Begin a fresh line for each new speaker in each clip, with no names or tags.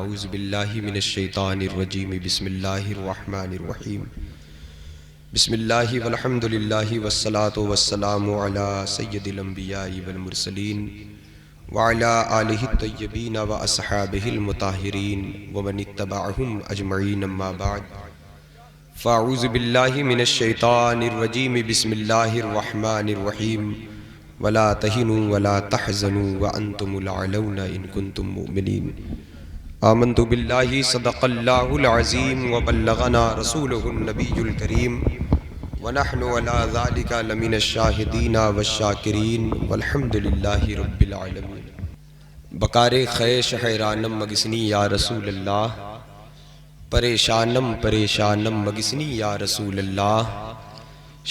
اعوذ باللہ من الشیطان الرجیم بسم اللہ الرحمن الرحیم بسم اللہ والحمد للہ والصلاة والسلام علی سید الانبیاء والمرسلین وعلی آلہ الطیبین واصحابہ المطہرین ومن اتبعہم اجمعین اما بعد فاعوذ باللہ من الشیطان الرجیم بسم اللہ الرحمن الرحیم ولا تہنوا ولا تحزنوا وانتم الاعلون ان کنتم مؤمنین آمنت باللہ صدق اللہ العظیم وبلغنا رسولہ النبی الکریم ونحن علی ذالک لمن الشاہدین والشاکرین والحمد للہ رب العالمین۔ بکار خیش حیرانم مگسنی یا رسول اللہ، پریشانم پریشانم مگسنی یا رسول اللہ،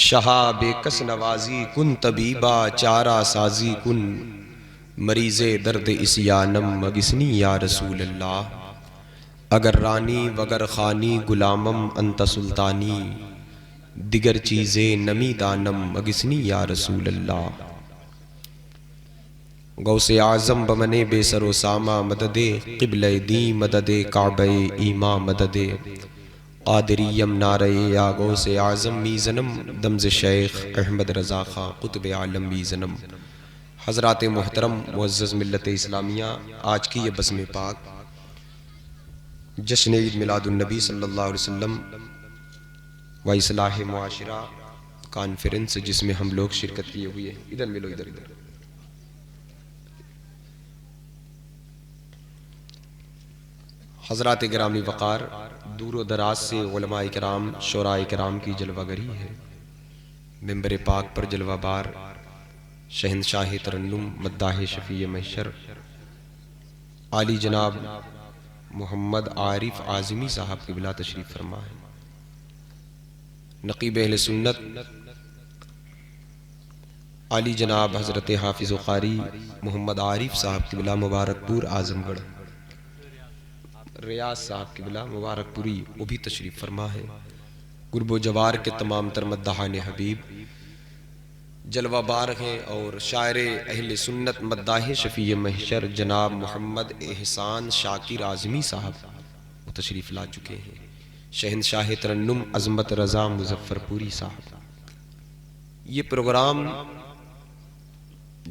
شہا بے کس نوازی کن طبیبا چارہ سازی کن، مریض درد اسیانم مگسنی یا رسول اللہ، اگر رانی وگر خانی غلامم انت سلطانی، دیگر چیزیں نمی دانم مگسنی یا رسول اللہ۔ غوث اعظم بمنے بے سر و سامہ مدد قبلہ دین مدد کعبہ ایماں مدد قادریم نعرہ یا غوث اعظم میزنم دمز شیخ احمد رضا خان قطب عالم میزنم۔ حضرات محترم معزز ملت اسلامیہ، آج کی یہ بزم پاک جشن عید میلاد النبی صلی اللہ علیہ وسلم و اصلاح معاشرہ کانفرنس جس میں ہم لوگ شرکت کیے ہوئے ہیں، ادھر ملو ادھر حضرات گرامی وقار، دور و دراز سے علماء کرام شعراء کرام کی جلوہ گری ہے، ممبر پاک پر جلوہ بار شہنشاہ ترنم مداح شفیع محشر عالی جناب محمد عارف اعظمی صاحب قبلہ تشریف فرما ہے۔ نقیب اہل سنت عالی جناب حضرت حافظ و قاری محمد عارف صاحب قبلہ مبارک پور اعظم گڑھ، ریاض صاحب قبلہ مبارک پوری وہ بھی تشریف فرما ہے۔ قرب و جوار کے تمام تر مداحان حبیب جلوہ بار ہیں، اور شاعر اہل سنت مداح شفیع محشر جناب محمد احسان شاکر اعظمی صاحب وہ تشریف لا چکے ہیں۔ شہنشاہ ترنم عظمت رضا مظفر پوری صاحب۔ یہ پروگرام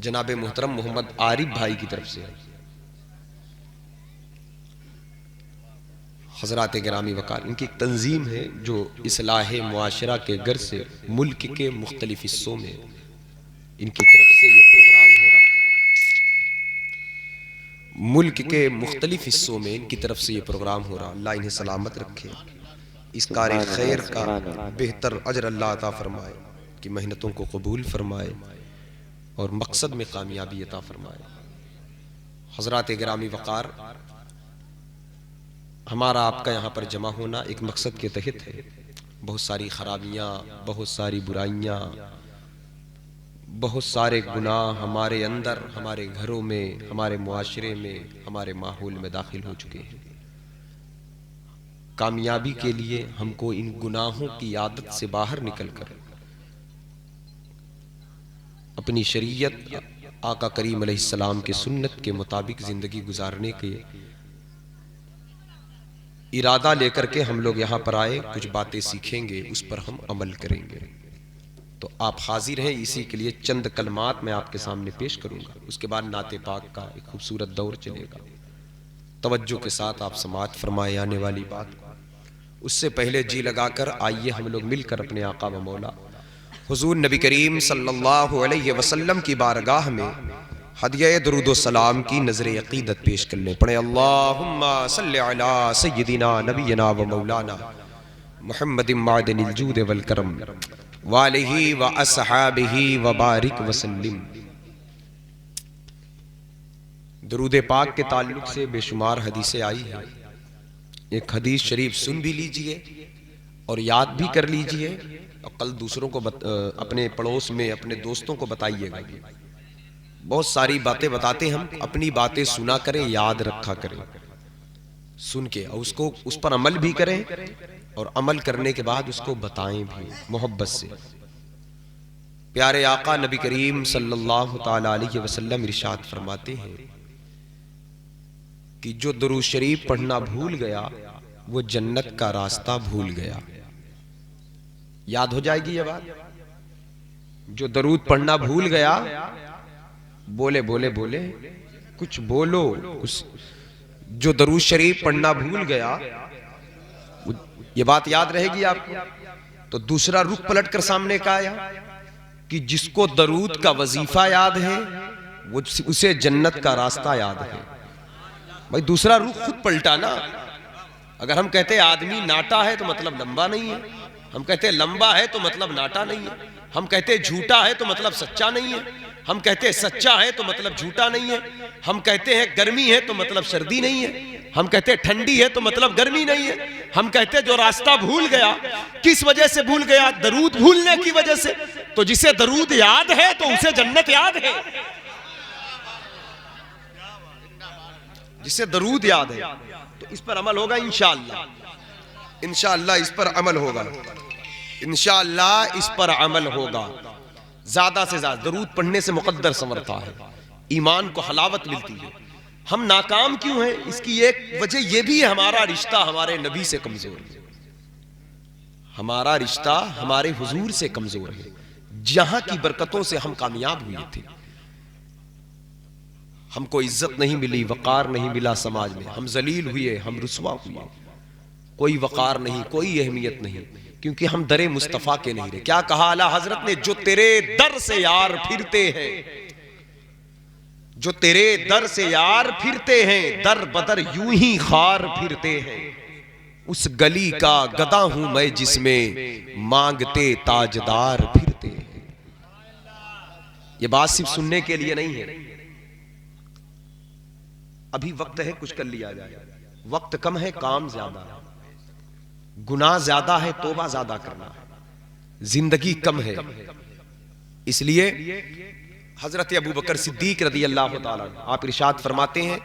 جناب محترم محمد عارف بھائی کی طرف سے ہے۔ حضرات گرامی وقار، ان کی ایک تنظیم ہے جو اصلاح معاشرہ کے غرض سے ملک کے مختلف حصوں میں ان کی طرف سے یہ پروگرام ہو رہا ہے۔ ملک کے مختلف حصوں میں ان کی طرف سے یہ پروگرام ہو رہا ہے۔ اللہ انہیں سلامت رکھے، اس کار خیر کا بہتر اجر اللہ عطا فرمائے، کہ محنتوں کو قبول فرمائے اور مقصد میں کامیابی عطا فرمائے۔ حضرات گرامی وقار، ہمارا آپ کا یہاں پر جمع ہونا ایک مقصد کے تحت ہے۔ بہت ساری خرابیاں، بہت ساری برائیاں، بہت سارے گناہ ہمارے اندر، ہمارے گھروں میں، ہمارے معاشرے میں، ہمارے ماحول میں داخل ہو چکے ہیں۔ کامیابی کے لیے ہم کو ان گناہوں کی عادت سے باہر نکل کر اپنی شریعت آقا کریم علیہ السلام کے سنت کے مطابق زندگی گزارنے کے ارادہ لے کر کے ہم لوگ یہاں پر آئے، کچھ باتیں سیکھیں گے، اس پر ہم عمل کریں گے۔ تو آپ حاضر ہیں، اسی کے لیے چند کلمات میں آپ کے سامنے پیش کروں گا، اس کے بعد نعت پاک کا ایک خوبصورت دور چلے گا۔ توجہ کے ساتھ آپ سماعت فرمائے آنے والی بات کو۔ اس سے پہلے جی لگا کر آئیے ہم لوگ مل کر اپنے آقا و مولا حضور نبی کریم صلی اللہ علیہ وسلم کی بارگاہ میں ہدیہ درود و سلام کی نظر عقیدت پیش کر لیں۔ پڑھیں اللہم صلی علی سیدنا نبینا و مولانا محمد معدن الجود والکرم وآلہ و اصحابہ وبارک وسلم۔ درود پاک کے تعلق سے بے شمار حدیثیں آئی ہیں، ایک حدیث شریف سن بھی لیجئے اور یاد بھی کر لیجئے، اور کل دوسروں کو اپنے پڑوس میں اپنے دوستوں کو بتائیے گا۔ بہت ساری باتیں بتاتے ہم، اپنی باتیں سنا کریں، یاد رکھا کریں، سن کے اور اس پر عمل بھی کریں، اور عمل کرنے کے بعد اس کو بتائیں بھی محبت سے۔ پیارے آقا نبی کریم صلی اللہ تعالی علیہ وسلم ارشاد فرماتے ہیں کہ جو درود شریف پڑھنا بھول گیا وہ جنت کا راستہ بھول گیا. یاد ہو جائے گی یہ بات. جو درود پڑھنا بھول گیا، بولے بولے بولے کچھ بولو. جو درود شریف پڑھنا بھول گیا، یہ بات یاد رہے گی آپ کو. تو دوسرا رخ پلٹ کر سامنے کا آیا کہ جس کو درود کا وظیفہ یاد ہے وہ اسے جنت کا راستہ یاد ہے. بھائی دوسرا رخ خود پلٹا نا. اگر ہم کہتے آدمی ناٹا ہے تو مطلب لمبا نہیں ہے، ہم کہتے لمبا ہے تو مطلب ناٹا نہیں ہے، ہم کہتے جھوٹا ہے تو مطلب سچا نہیں ہے، ہم کہتے سچا ہے تو مطلب جھوٹا نہیں ہے، ہم کہتے ہیں گرمی ہے تو مطلب سردی نہیں ہے، ہم کہتے ٹھنڈی ہے تو مطلب گرمی نہیں ہے. ہم کہتے جو راستہ بھول گیا، کس وجہ سے بھول گیا؟ درود بھولنے کی وجہ سے. تو جسے درود یاد ہے تو اسے جنت یاد ہے. جسے درود یاد ہے تو اس پر عمل ہوگا انشاءاللہ. انشاءاللہ اس پر عمل ہوگا. انشاءاللہ اس پر عمل ہوگا. زیادہ سے زیادہ درود پڑھنے سے مقدر سنورتا ہے، ایمان کو حلاوت ملتی ہے. ہم ناکام کیوں ہیں؟ اس کی ایک وجہ یہ بھی ہے ہمارا رشتہ ہمارے نبی سے کمزور ہے. ہمارا رشتہ ہمارے حضور سے کمزور ہے، جہاں کی برکتوں سے ہم کامیاب ہوئے تھے. ہم کو عزت نہیں ملی، وقار نہیں ملا سماج میں، ہم ذلیل ہوئے، ہم رسوا ہوئے. کوئی وقار نہیں، کوئی اہمیت نہیں، کیونکہ ہم در مصطفیٰ کے نہیں رہے. کیا کہا اعلیٰ حضرت نے؟ جو تیرے در سے یار پھرتے ہیں، جو تیرے در سے یار پھرتے ہیں، در بدر یوں ہی خار پھرتے ہیں. اس گلی کا گدا ہوں میں جس میں مانگتے تاجدار پھرتے ہیں. یہ بات صرف سننے کے لیے نہیں ہے. ابھی وقت ہے کچھ کر لیا جائے. وقت کم ہے، کام زیادہ ہے. گناہ زیادہ ہے، توبہ زیادہ کرنا ہے. زندگی کم ہے، اس لیے حضرت ابوبکر صدیق رضی اللہ تعالیٰ آپ ارشاد فرماتے ہیں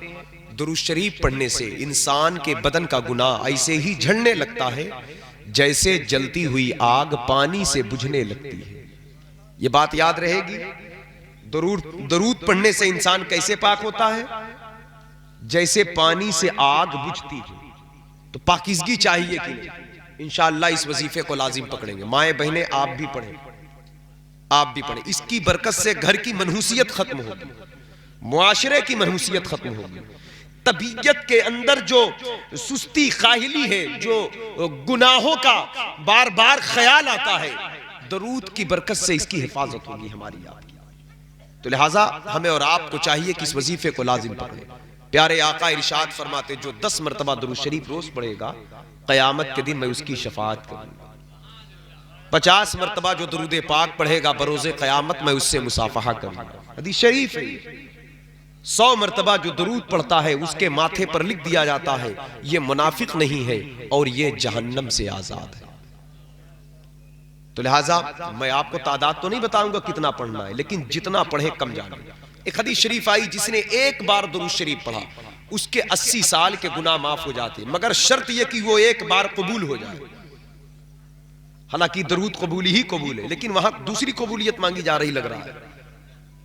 درود شریف پڑھنے سے انسان کے بدن کا گناہ ایسے ہی جھڑنے لگتا ہے جیسے جلتی ہوئی آگ پانی سے بجھنے لگتی ہے. یہ بات یاد رہے گی. درود پڑھنے سے انسان کیسے پاک ہوتا ہے؟ جیسے پانی سے آگ بجھتی ہے. تو پاکیزگی چاہیے کہ انشاءاللہ اس وظیفے کو لازم پکڑیں گے. مائیں بہنیں آپ بھی پڑھیں، آپ بھی پڑھیں. اس کی برکت سے گھر کی منحوسیت ختم ہوگی، معاشرے کی منحوسیت ختم ہوگی. طبیعت کے اندر جو سستی کاہلی ہے، جو گناہوں کا بار بار خیال آتا ہے، درود کی برکت سے اس کی حفاظت ہوگی ہماری آپ کی. تو لہٰذا ہمیں اور آپ کو چاہیے کہ اس وظیفے کو لازم پکڑیں. پیارے آقا ارشاد فرماتے جو 10 مرتبہ درود شریف روز پڑھے گا قیامت کے دن میں اس کی شفاعت کروں گا. 50 مرتبہ جو درود پاک پڑھے گا بروز قیامت میں اس سے مصافحہ کروں گا. حدیث شریف ہے. 100 مرتبہ جو درود پڑھتا ہے اس کے ماتھے پر لکھ دیا جاتا ہے یہ منافق نہیں ہے اور یہ جہنم سے آزاد ہے. تو لہٰذا میں آپ کو تعداد تو نہیں بتاؤں گا کتنا پڑھنا ہے، لیکن جتنا پڑھے کم جانا. ایک حدیث شریف آئی جس نے ایک بار درود شریف پڑھا اس کے 80 سال کے گناہ معاف ہو جاتے، مگر شرط یہ کہ وہ ایک بار قبول ہو جائے. حالانکہ درود قبول ہی قبول ہے، لیکن وہاں دوسری قبولیت مانگی جا رہی لگ رہا ہے،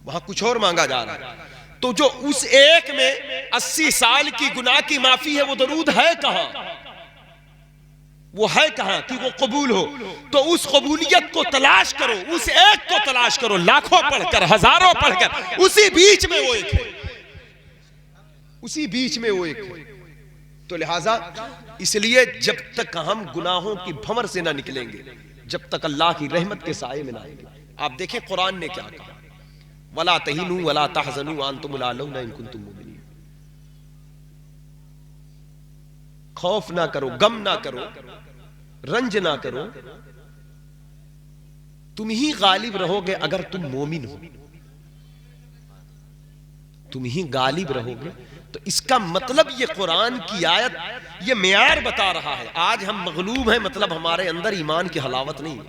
وہاں کچھ اور مانگا جا رہا ہے. تو جو اس ایک میں 80 سال کی گناہ کی معافی ہے وہ درود ہے کہاں؟ وہ ہے کہاں کہ وہ قبول ہو؟ تو اس قبولیت کو تلاش کرو، اس ایک کو تلاش کرو، لاکھوں پڑھ کر، ہزاروں پڑھ کر، اسی بیچ میں وہ ایک ہے، اسی بیچ میں وہ ایک ہے. تو لہٰذا اس لیے جب تک ہم گناہوں کی بھنور سے نہ نکلیں گے، جب تک اللہ کی رحمت کے سائے میں نہ آئیں گے. آپ دیکھیں قرآن نے کیا کہا، وَلَا تَهِنُوا وَلَا تَحْزَنُوا وَأَنْتُمُ الْأَعْلَوْنَ إِن كُنتُم مُؤْمِنِينَ. خوف نہ کرو، غم نہ کرو، رنج نہ کرو، تم ہی غالب رہو گے اگر تم مومن ہو. تم ہی غالب رہو گے. تو اس کا مطلب یہ قرآن کی آیت یہ معیار بتا رہا ہے. آج ہم مغلوب ہیں مطلب ہمارے اندر ایمان کی حلاوت نہیں ہے،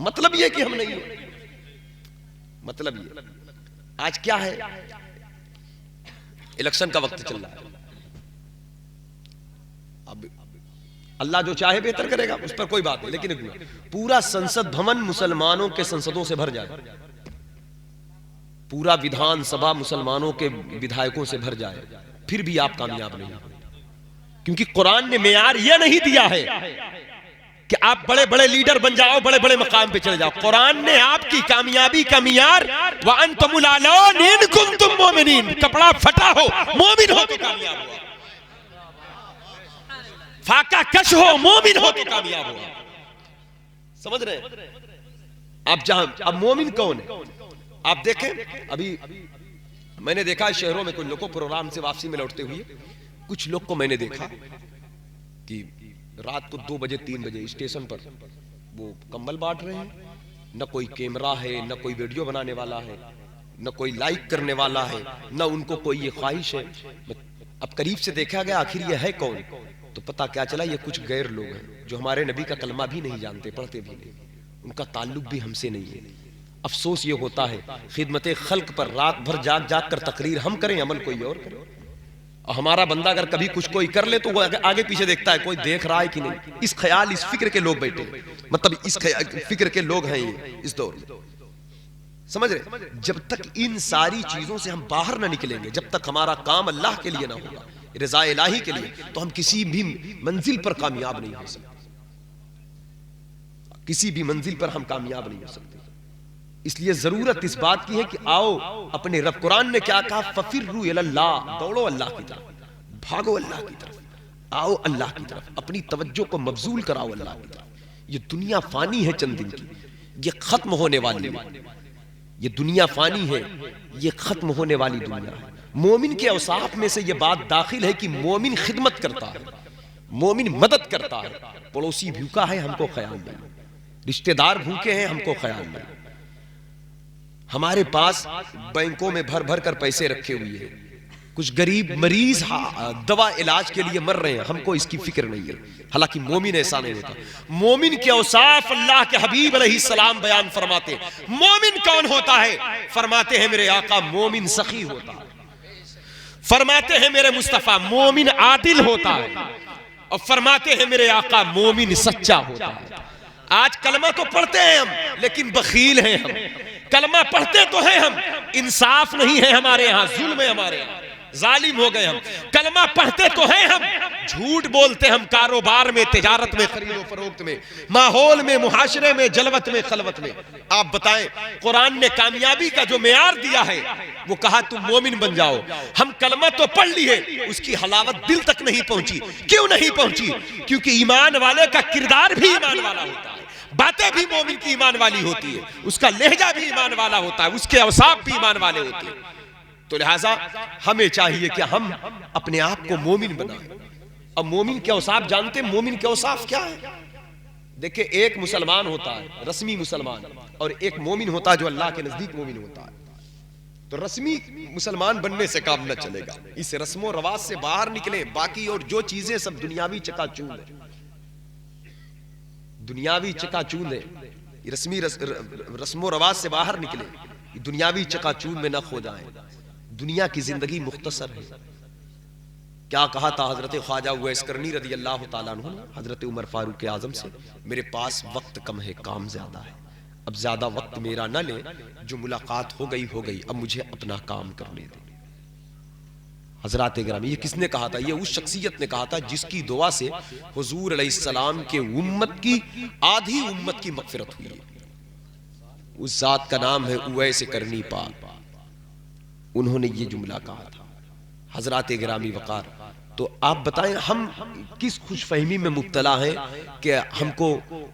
مطلب یہ کہ ہم نہیں ہیں. مطلب یہ آج کیا ہے، الیکشن کا وقت چل رہا ہے. اب اللہ جو چاہے بہتر کرے گا، اس پر کوئی بات نہیں، لیکن پورا سنسد بھون مسلمانوں کے سنسدوں سے بھر جائے، پورا ودھان سبھا مسلمانوں کے ودھائکوں سے بھر جائے، پھر بھی آپ کامیاب نہیں.
کیونکہ قرآن نے معیار یہ نہیں دیا ہے کہ آپ بڑے بڑے لیڈر بن جاؤ، بڑے بڑے مقام پہ چلے جاؤ. قرآن نے آپ کی کامیابی کا معیار وَأَنْتُمُ الْأَعْلَوْنَ إِن كُنتُم مُؤْمِنِينَ، کپڑا پھٹا ہو مومن ہو تو کامیاب ہو، فاقہ کش ہو مومن ہو تو کامیاب ہو. سمجھ رہے ہیں آپ؟ جہاں اب مومن کون ہے آپ دیکھیں. ابھی میں نے دیکھا شہروں میں کچھ لوگوں پروگرام سے واپسی میں لوٹتے ہوئے کچھ لوگ کو میں نے دیکھا کہ رات کو 2 بجے 3 بجے اسٹیشن پر وہ کمبل بانٹ رہے ہیں. نہ کوئی کیمرہ ہے، نہ کوئی ویڈیو بنانے والا ہے، نہ کوئی لائک کرنے والا ہے، نہ ان کو کوئی یہ خواہش ہے. اب قریب سے دیکھا گیا آخر یہ ہے کون، تو پتہ کیا چلا یہ کچھ غیر لوگ ہیں جو ہمارے نبی کا کلمہ بھی نہیں جانتے، پڑھتے بھی نہیں، ان کا تعلق بھی ہم سے نہیں ہے. افسوس یہ ہوتا ہے خدمت خلق پر رات بھر جاگ جاگ کر تقریر ہم کریں، عمل کوئی اور کرے. اور ہمارا بندہ اگر کبھی کچھ کوئی کر لے تو وہ آگے پیچھے دیکھتا ہے کوئی دیکھ رہا ہے کہ نہیں. اس خیال اس فکر کے لوگ بیٹھے، مطلب اس فکر کے لوگ ہیں یہ اس دور میں. سمجھ رہے؟ جب تک ان ساری چیزوں سے ہم باہر نہ نکلیں گے، جب تک ہمارا کام اللہ کے لیے نہ ہوگا، رضا الہی کے لیے، تو ہم کسی بھی منزل پر کامیاب نہیں ہو سکتے. کسی بھی منزل پر ہم کامیاب نہیں ہو سکتے. اس لیے ضرورت اس بات کی ہے کہ آؤ اپنے رب. قرآن نے کیا کہا؟ فَفِرُّوا إِلَى اللَّهِ، دوڑو اللہ کی طرف، بھاگو اللہ کی طرف، آؤ اللہ کی طرف، اپنی توجہ کو مبذول کراؤ اللہ کی طرف. یہ دنیا فانی ہے چند دن کی، یہ ختم ہونے والی ہے. یہ دنیا فانی ہے، یہ ختم ہونے والی دنیا ہے. مومن کے اوصاف میں سے یہ بات داخل ہے کہ مومن خدمت کرتا ہے، مومن مدد کرتا ہے. پڑوسی بھوکا ہے ہم کو خیال نہیں، رشتہ دار بھوکے ہیں ہم کو خیال نہیں. ہمارے پاس بینکوں میں بھر بھر کر پیسے رکھے ہوئے ہیں، کچھ غریب مریض دوا علاج کے لیے مر رہے ہیں، ہم کو اس کی فکر نہیں ہے. حالانکہ مومن ایسا نہیں ہوتا. مومن کے اوصاف اللہ کے حبیب علیہ السلام بیان فرماتے ہیں. مومن کون ہوتا ہے؟ فرماتے ہیں میرے آقا مومن سخی ہوتا ہے. فرماتے ہیں میرے مصطفیٰ مومن عادل ہوتا ہے. اور فرماتے ہیں میرے آقا مومن سچا ہوتا ہے. آج کلمہ تو پڑھتے ہیں ہم لیکن بخیل ہیں ہم. کلمہ پڑھتے تو ہیں ہم، انصاف نہیں ہے ہمارے یہاں، ظلم ہے ہمارے یہاں، ظالم ہو گئے ہم. کلمہ پڑھتے تو ہیں ہم، جھوٹ بولتے ہم کاروبار میں، تجارت میں، خرید و فروخت میں، ماحول میں، معاشرے میں، جلوت میں، خلوت میں. آپ بتائیں قرآن نے کامیابی کا جو معیار دیا ہے وہ کہا تم مومن بن جاؤ. ہم کلمہ تو پڑھ لیے، اس کی حلاوت دل تک نہیں پہنچی. کیوں نہیں پہنچی؟ کیونکہ ایمان والے کا کردار بھی ایمان والا ہوتا ہے، باتیں بھی مومن کی ایمان والی ہوتی ہے، اس کا لہجہ بھی ایمان والا ہوتا ہے، اس کے اوصاف بھی ایمان والے ہوتے ہیں. تو لہٰذا ہمیں چاہیے کہ ہم اپنے آپ کو مومن بنائیں. اب مومن کے اوصاف جانتے ہیں؟ مومن کے اوصاف کیا ہے؟ دیکھیں ایک مسلمان ہوتا ہے رسمی مسلمان، اور ایک مومن ہوتا ہے جو اللہ کے نزدیک مومن ہوتا ہے. تو رسمی مسلمان بننے سے کام نہ چلے گا، اس رسم و رواج سے باہر نکلیں. باقی اور جو چیزیں سب دنیاوی چکا چوند ہے، دنیاوی چکا چوند ہے. رسمی رسم و رواج سے باہر نکلیں، دنیاوی چکا چوند میں نہ کھو جائیں. دنیا کی زندگی مختصر ہے. کیا کہا تھا حضرت خواجہ اویس کرنی رضی اللہ تعالیٰ عنہ حضرت عمر فاروق اعظم سے؟ میرے پاس وقت کم ہے، کام زیادہ ہے، اب زیادہ وقت میرا نہ لے، جو ملاقات ہو گئی، اب مجھے اپنا کام کرنے دیں. حضرات گرامی، یہ کس نے کہا تھا؟ یہ اس شخصیت نے کہا تھا جس کی دعا سے حضور علیہ السلام کے امت کی آدھی امت کی مغفرت ہوئی. اس ذات کا نام ہے اویس کرنی پاک. انہوں نے یہ جملہ کہا تھا. حضرات گرامی وقار، تو آپ بتائیں ہم کس خوش فہمی میں مبتلا ہیں کہ ہم کو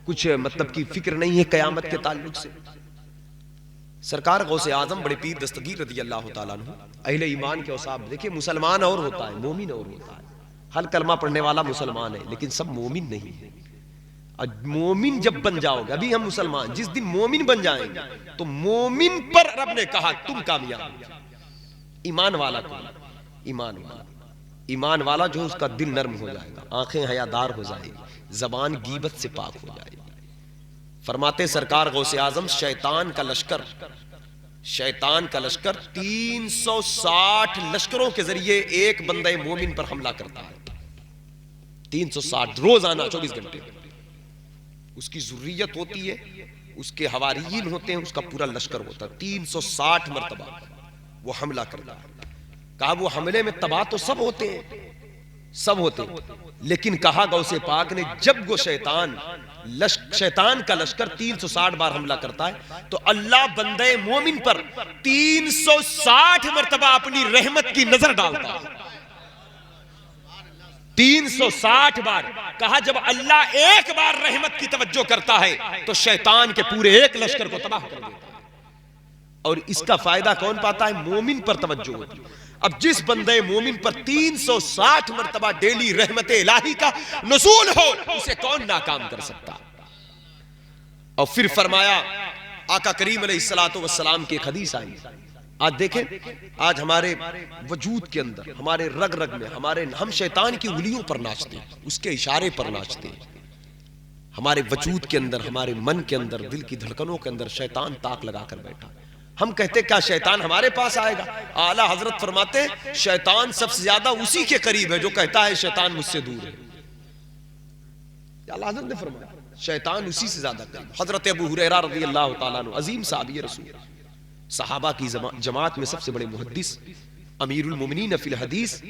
کچھ مطلب کی فکر نہیں ہے قیامت کے تعلق سے. سرکار غوث اعظم بڑے پیر دستگیر رضی اللہ تعالیٰ عنہ اہل ایمان کے اوصاف دیکھیں. مسلمان اور ہوتا ہے، مومن اور ہوتا ہے. ہر کلمہ پڑھنے والا مسلمان ہے لیکن سب مومن نہیں ہے. مومن جب بن جاؤ گے، ابھی ہم مسلمان، جس دن مومن بن جائیں گے تو مومن پر رب نے کہا تم کامیاب ہو. ایمان والا کون؟ ایمان والا جو اس کا دل نرم ہو جائے گا، آنکھیں حیادار ہو جائے گی، زبان غیبت سے پاک ہو جائے گی. فرماتے سرکار غوث اعظم شیطان کا لشکر 360 لشکروں کے ذریعے ایک بندہ مومن پر حملہ کرتا ہے. 360 روزانہ 24 گھنٹے. اس کی ذریت ہوتی ہے، اس کے حواریین ہوتے ہیں، اس کا پورا لشکر ہوتا ہے. 360 مرتبہ وہ حملہ کرتا ہے. کہا وہ حملے میں تباہ تو سب ہوتے ہیں سب ہوتے، لیکن کہا غوث پاک نے جب وہ شیطان کا لشکر 360 بار حملہ کرتا ہے تو اللہ بندے مومن پر 360 مرتبہ اپنی رحمت کی نظر ڈالتا ہے۔ 360 بار کہا جب اللہ ایک بار رحمت کی توجہ کرتا ہے تو شیطان کے پورے ایک لشکر کو تباہ کر دیتا ہے۔ اور اس کا فائدہ کون پاتا ہے؟ مومن پر توجہ ہوتی ہے۔ اب جس بندے مومن پر 360 مرتبہ ڈیلی رحمت الہی کا نزول ہو، اسے کون ناکام کر سکتا؟ اور پھر فرمایا آقا کریم علیہ السلام کی ایک حدیث آئی۔ آج دیکھیں، آج ہمارے وجود کے اندر، ہمارے رگ رگ میں ہم شیطان کی انگلیوں پر ناچتے ہیں، اس کے اشارے پر ناچتے ہیں۔ ہمارے وجود کے اندر، ہمارے من کے اندر، دل کی دھڑکنوں کے اندر شیطان طاق لگا کر بیٹھا۔ ہم کہتے کیا شیطان ہمارے پاس آئے گا؟ اعلیٰ حضرت فرماتے ہیں شیطان سب سے زیادہ اسی کے قریب ہے جو کہتا ہے شیطان مجھ سے دور ہے۔ اعلیٰ حضرت نے فرمایا شیطان اسی سے زیادہ قریب۔ حضرت ابو ہریرہ رضی اللہ تعالیٰ عنہ، عظیم صحابی رسول، صحابہ کی جماعت میں سب سے بڑے محدث، امیر المومنین فی الحدیث،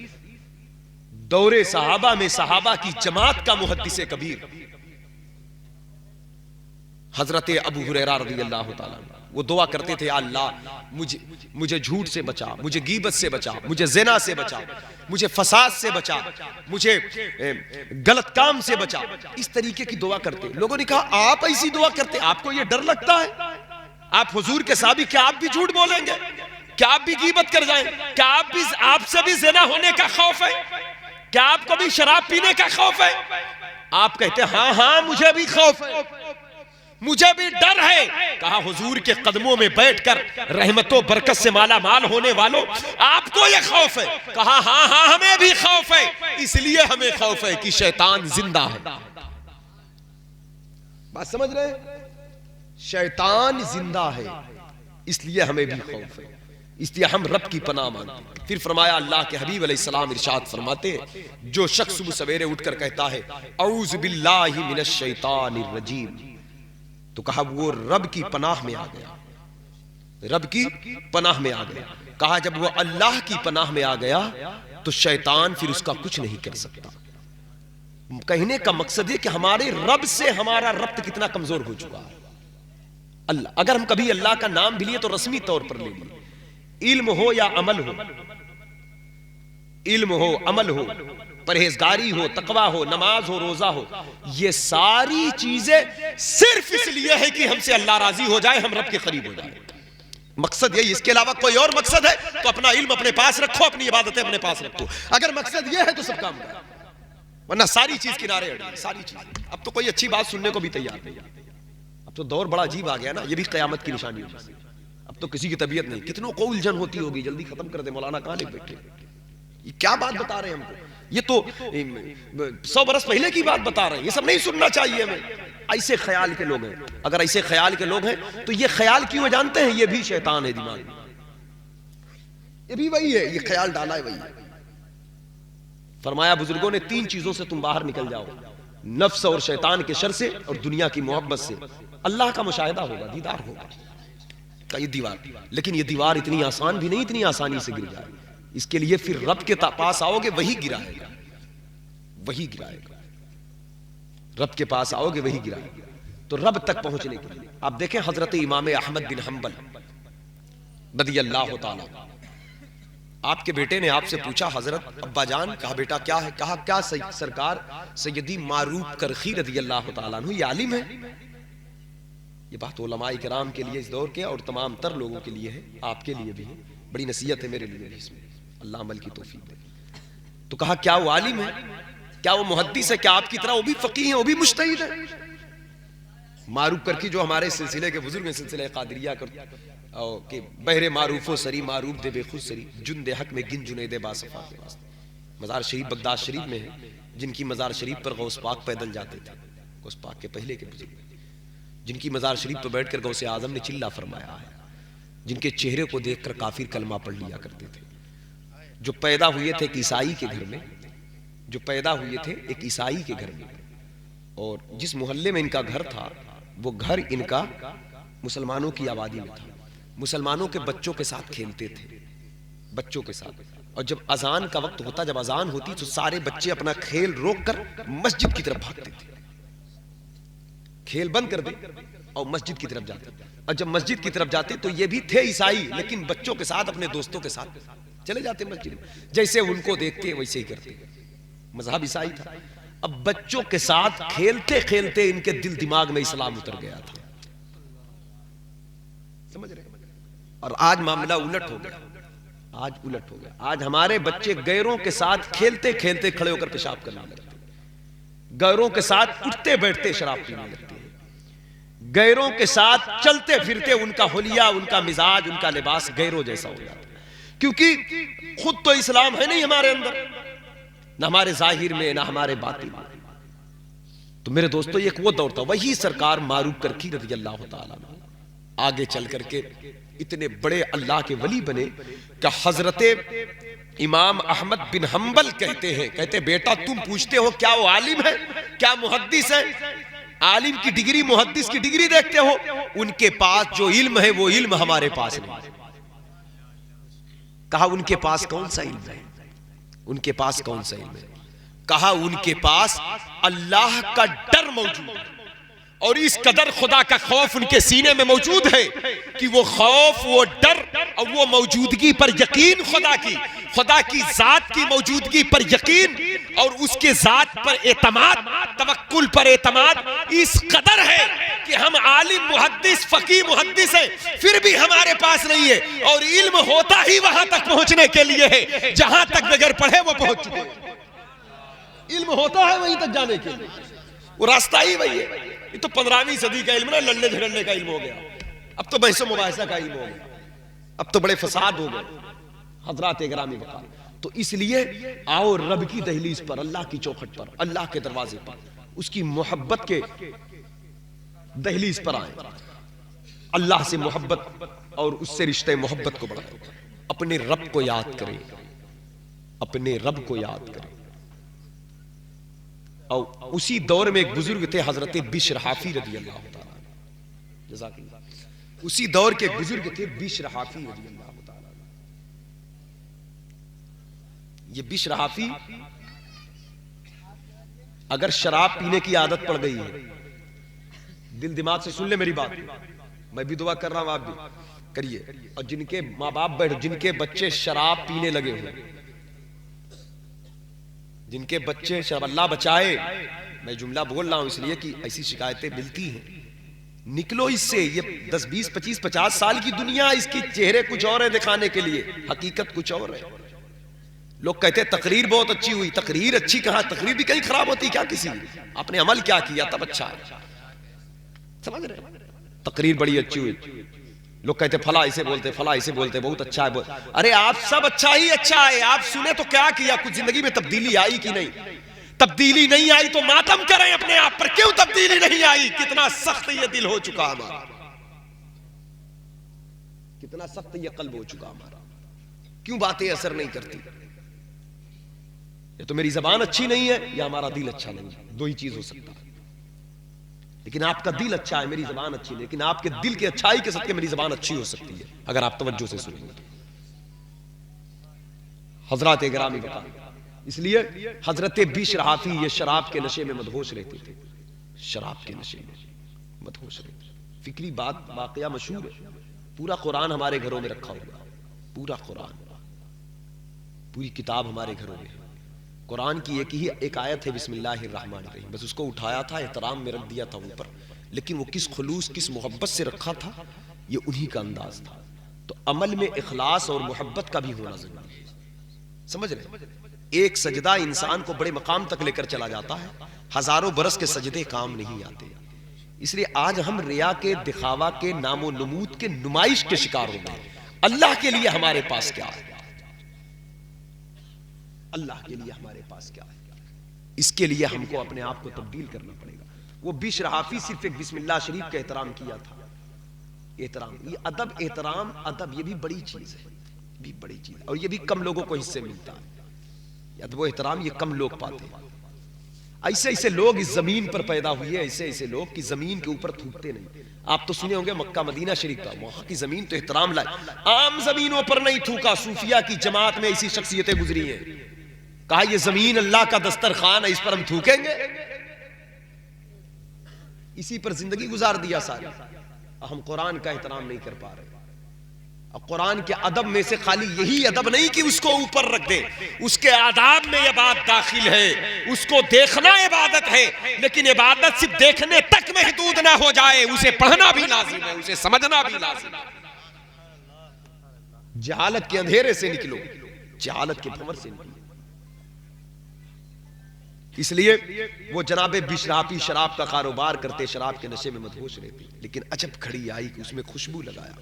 دور صحابہ میں صحابہ کی جماعت کا محدث کبیر حضرت ابو ہریرہ رضی اللہ تعالیٰ عنہ، وہ دعا کرتے تھے اللہ مجھے جھوٹ سے بچا، مجھے غیبت سے بچا، مجھے زنا سے بچا، مجھے فساد سے بچا، مجھے غلط کام سے بچا۔ اس طریقے کی دعا کرتے۔ لوگوں نے کہا آپ ایسی دعا کرتے، آپ کو یہ ڈر لگتا ہے؟ آپ حضور کے صحابی، کیا آپ بھی جھوٹ بولیں گے؟ کیا آپ بھی غیبت کر جائیں؟ کیا آپ سے بھی زنا ہونے کا خوف ہے؟ کیا آپ کو بھی شراب پینے کا خوف ہے؟ آپ کہتے ہاں مجھے بھی خوف ہے، مجھے بھی ڈر ہے۔ کہا حضور کے قدموں میں بیٹھ کر رحمت و برکت سے مالا مال ہونے والوں، آپ کو یہ خوف ہے؟ کہا ہاں ہمیں بھی خوف ہے، اس لیے ہمیں خوف ہے کہ شیطان زندہ ہے۔ بات سمجھ رہے ہیں؟ شیطان زندہ ہے، اس لیے ہمیں بھی خوف ہے، اس لیے ہم رب کی پناہ مانگتے ہیں۔ پھر فرمایا اللہ کے حبیب علیہ السلام ارشاد فرماتے ہیں جو شخص صبح سویرے اٹھ کر کہتا ہے اعوذ باللہ من الشیطان الرجیم، تو کہا وہ رب کی پناہ میں آ گیا، رب کی پناہ میں آ گیا۔ کہا جب وہ اللہ کی پناہ میں آ گیا تو شیطان پھر اس کا کچھ نہیں کر سکتا۔ کہنے کا مقصد ہے کہ ہمارے رب سے ہمارا ربط کتنا کمزور ہو چکا ہے۔ اللہ، اگر ہم کبھی اللہ کا نام بھی لیے تو رسمی طور پر لے لیے، علم ہو یا عمل ہو، علم ہو، عمل ہو، پرہیزگاری ہو، تقوی ہو، نماز ہو، روزہ ہو، یہ ساری چیزیں صرف اس لیے ہے کہ ہم سے اللہ راضی ہو جائے، ہم رب کے قریب ہو جائے۔ مقصد یہی، اس کے علاوہ کوئی اور مقصد ہے تو اپنا علم اپنے پاس رکھو، اپنی عبادتیں اپنے پاس رکھو۔ اگر مقصد یہ ہے تو سب کام کرو، ورنہ ساری چیز کنارے ہٹی، ساری چیز۔ اب تو کوئی اچھی بات سننے کو بھی تیار نہیں۔ اب تو دور بڑا عجیب آ گیا نا، یہ بھی قیامت کی نشانی ہو جائے۔ اب تو کسی کی طبیعت نہیں، کتنوں کو الجھن ہوتی ہوگی، جلدی ختم کر دے مولانا، کہاں لے بیٹھے، یہ کیا بات بتا رہے ہیں ہم کو؟ یہ تو 100 برس پہلے کی بات بتا رہے ہیں، یہ سب نہیں سننا چاہیے ہمیں۔ ایسے خیال کے لوگ ہیں، اگر ایسے خیال کے لوگ ہیں تو یہ خیال کیوں جانتے ہیں؟ یہ بھی شیطان ہے دماغ میں، یہ بھی وہی ہے، یہ خیال ڈالا ہے وہی ہے۔ فرمایا بزرگوں نے 3 چیزوں سے تم باہر نکل جاؤ، نفس اور شیطان کے شر سے اور دنیا کی محبت سے۔ اللہ کا مشاہدہ ہوگا، دیدار ہوگا، یہ دیوار، لیکن یہ دیوار اتنی آسان بھی نہیں اتنی آسانی سے گر جائے۔ اس کے لیے پھر رب کے پاس آؤ گے، وہی گرائے گا، وہی گرائے گا۔ رب کے پاس آؤ گے وہی گرائے گا۔ تو رب تک پہنچنے کے لیے آپ دیکھیں حضرت امام احمد بن حنبل رضی اللہ تعالیٰ، آپ کے بیٹے نے آپ سے پوچھا حضرت ابا جان، کہا بیٹا کیا ہے؟ کہا کیا سرکار سیدی معروف کرخی رضی اللہ تعالیٰ عنہ یہ عالم ہے؟ یہ بات علماء کرام کے لیے اس دور کے اور تمام تر لوگوں کے لیے ہے، آپ کے لیے بھی ہے، بڑی نصیحت ہے میرے لیے بھی اس میں، اللہ عمل کی توفیق دے۔ تو کہا کیا وہ عالم ہے؟ کیا وہ محدث ہے؟ کیا آپ کی طرح وہ بھی فقیہ ہیں، وہ بھی مجتہد ہے؟ معروف کرخی جو ہمارے سلسلے کے بزرگ ہیں، سلسلہ قادریہ کہ بہر معروف و سری معروف دے بے خود سری، جن دے حق میں گن جنید باصفا کے واسطے۔ مزار شریف بغداد شریف میں ہے، جن کی مزار شریف پر غوث پاک پیدل جاتے تھے، غوث پاک کے پہلے کے بزرگ، جن کی مزار شریف پر بیٹھ کر غوث اعظم نے چلہ فرمایا ہے، جن کے چہرے کو دیکھ کر کافر کلمہ پڑھ لیا کرتے تھے، جو پیدا ہوئے تھے ایک عیسائی کے گھر میں، جو پیدا ہوئے تھے ایک عیسائی کے گھر میں، اور جس محلے میں ان کا گھر تھا وہ گھر ان کا مسلمانوں کی آبادی میں تھا، مسلمانوں کے بچوں کے ساتھ کھیلتے تھے، بچوں کے ساتھ اور جب اذان کا وقت ہوتا، جب اذان ہوتی تو سارے بچے اپنا کھیل روک کر مسجد کی طرف بھاگتے تھے، کھیل بند کر دے اور مسجد کی طرف جاتے. اور جب مسجد کی طرف جاتے تو یہ بھی تھے عیسائی، لیکن بچوں کے ساتھ، اپنے دوستوں کے ساتھ چلے جاتے مسجد میں، جیسے ان کو دیکھتے ویسے ہی کرتے. مذہب عیسائی تھا. اب بچوں کے ساتھ کھیلتے کھیلتے ان کے دل دماغ میں اسلام اتر گیا تھا. سمجھ رہے ہیں؟ اور آج معاملہ الٹ ہو گیا. آج الٹ ہو گیا. آج ہمارے بچے غیروں کے ساتھ کھیلتے کھیلتے کھڑے ہو کر پیشاب کرنے لگتے ہیں، غیروں کے ساتھ اٹھتے بیٹھتے شراب پینے لگتے ہیں، غیروں کے ساتھ چلتے پھرتے ان کا حلیہ، ان کا مزاج، ان کا لباس غیروں جیسا ہو جاتا ہے. کیونکہ خود تو اسلام ہے نہیں ہمارے اندر، نہ ہمارے ظاہر میں، نہ ہمارے باطن میں. تو میرے دوستو یہ وہ دور تھا. وہی سرکار معروف کرکی رضی اللہ تعالیٰ عنہ آگے چل کر کے اتنے بڑے اللہ کے ولی بنے کہ حضرت امام احمد بن حنبل کہتے ہیں، کہتے بیٹا تم پوچھتے ہو کیا وہ عالم ہے، کیا محدث ہے؟ عالم کی ڈگری، محدث کی ڈگری دیکھتے ہو؟ ان کے پاس جو علم ہے وہ علم ہمارے پاس نہیں. کہا ان کے پاس کون سا علم ہے؟ ان کے پاس کون سا علم ہے؟ کہا ان کے پاس اللہ کا ڈر موجود ہے، اور اس قدر خدا کا خوف ان کے سینے میں موجود ہے کہ وہ خوف، وہ ڈر اور وہ موجودگی پر یقین، خدا کی ذات کی موجودگی پر یقین اور اس کے ذات پر اعتماد، توکل پر اعتماد اس قدر ہے کہ ہم عالم، محدث، فقیہ، محدث ہیں، پھر بھی ہمارے پاس نہیں ہے. اور علم ہوتا ہی وہاں تک پہنچنے کے لیے ہے جہاں تک بغیر پڑھے وہ پہنچ چکے. علم ہوتا ہے وہیں تک جانے کے لیے، وہ راستہ ہی وہی ہے. یہ تو 15ویں صدی کا علم نہ، لڑنے جھگڑنے کا علم ہو گیا. اب تو بحث و مباحثہ کا علم ہو گیا، اب تو بڑے فساد ہو گئے. حضرات گرامی وقار، تو اس لیے آؤ رب کی دہلیز پر، اللہ کی چوکھٹ پر، اللہ کے دروازے پر، اس کی محبت کے دہلیز پر آئیں. اللہ سے محبت اور اس سے رشتہ محبت کو بڑھائیں. اپنے رب کو یاد کریں، اپنے رب کو یاد کریں. اور اسی دور میں ایک بزرگ تھے حضرت بشر حافی رضی اللہ تعالیٰ عنہ. جزاک اللہ. اسی دور کے بزرگ تھے بشر حافی رضی اللہ تعالیٰ عنہ. یہ بشر حافی اگر شراب پینے کی عادت پڑ گئی ہے، دل دماغ سے سن لے میری بات، میں بھی دعا کر رہا ہوں آپ بھی کریے. اور جن کے ماں باپ جن کے بچے شراب پینے لگے ہوئے، جن کے بچے شراب، اللہ بچائے، میں جملہ بول رہا ہوں اس لیے کہ ایسی شکایتیں ملتی ہیں. نکلو اس سے. یہ 10 20 25 50 سال کی دنیا، اس کی چہرے کچھ اور ہے دکھانے کے لیے، حقیقت کچھ اور ہے. لوگ کہتے ہیں تقریر بہت اچھی ہوئی. تقریر اچھی کہاں؟ تقریر بھی کہیں خراب ہوتی کیا؟ کسی آپ نے عمل کیا کیا تب اچھا ہے. سمجھ رہے؟ تقریر بڑی اچھی ہوئی. لوگ کہتے ہیں فلاں اسے بولتے، فلاں اسے بولتے، بہت اچھا ہے. ارے آپ سب اچھا ہی اچھا ہے. آپ سنے تو کیا کیا؟ کچھ زندگی میں تبدیلی آئی کہ نہیں؟ تبدیلی نہیں آئی تو ماتم کریں اپنے آپ پر. کیوں تبدیلی نہیں آئی؟ کتنا سخت یہ دل ہو چکا ہمارا، کتنا سخت یہ قلب ہو چکا ہمارا. کیوں باتیں اثر نہیں کرتی؟ یہ تو میری زبان اچھی نہیں ہے یا ہمارا دل اچھا نہیں ہے، دو ہی چیز ہو سکتا ہے. لیکن آپ کا دل اچھا ہے، میری زبان اچھی نہیں. لیکن آپ کے دل کی اچھائی کے صدقے میری زبان اچھی ہو سکتی ہے اگر آپ توجہ سے سنیں گے. حضرات گرامی بتا، اس لیے حضرت بشر حافی یہ شراب کے نشے میں مدہوش رہتے تھے. شراب کے نشے میں مدہوش رہتے. فکری بات، واقعہ مشہور ہے. پورا قرآن ہمارے گھروں میں رکھا ہوا، پورا قرآن، پوری کتاب ہمارے گھروں میں ہے. قرآن کی ایک آیت ہے بسم اللہ الرحمن الرحیم، بس اس کو اٹھایا تھا، احترام میں رکھ دیا تھا اوپر. لیکن وہ کس خلوص، کس محبت سے رکھا تھا، یہ انہی کا انداز تھا. تو عمل میں اخلاص اور محبت کا بھی ہونا ضروری ہے. سمجھ رہے؟ ایک سجدہ انسان کو بڑے مقام تک لے کر چلا جاتا ہے، ہزاروں برس کے سجدے کام نہیں آتے. اس لیے آج ہم ریا کے، دکھاوا کے، نام و نمود کے، نمائش کے شکار ہو گئے. اللہ کے لیے ہمارے پاس کیا ہے؟ اللہ کے لیے ہمارے پاس کیا ہے؟ اس کے لیے ہم کو اپنے آپ کو تبدیل کرنا پڑے گا. وہ بشر حافی صرف ایک بسم اللہ شریف کا احترام کیا تھا. احترام، یہ ادب، احترام، ادب، یہ بھی بڑی چیز ہے، بھی بڑی چیز ہے. اور یہ بھی کم لوگوں کو حصے ملتا ہے. ادب و احترام یہ کم لوگ پاتے ہیں. ایسے ایسے لوگ اس زمین پر پیدا ہوئے، ایسے ایسے لوگ کہ زمین کے اوپر تھوکتے نہیں۔ آپ تو سنے ہوں گے مکہ مدینہ شریف کا، وہاں کی زمین تو احترام لائے، عام زمینوں پر نہیں تھوکا۔ صوفیہ کی جماعت میں ایسی شخصیتیں گزری ہیں، کہا یہ زمین اللہ کا دسترخوان ہے، اس پر ہم تھوکیں گے؟ اسی پر زندگی گزار دیا ساری۔ ہم قرآن کا احترام نہیں کر پا رہے۔ اب قرآن کے ادب میں سے خالی یہی ادب نہیں کہ اس کو اوپر رکھ دے، اس کے آداب میں یہ بات داخل ہے، اس کو دیکھنا عبادت ہے، لیکن عبادت صرف دیکھنے تک محدود نہ ہو جائے، اسے پڑھنا بھی لازم ہے، اسے سمجھنا بھی لازم ہے۔ جہالت کے اندھیرے سے نکلو، جہالت کے بھنور سے نکلو۔ اس لیے وہ جناب بشراپی شراب کا کاروبار کرتے، شراب کے نشے میں مدہوش رہتے، لیکن عجب گھڑی آئی کہ اس میں خوشبو لگایا۔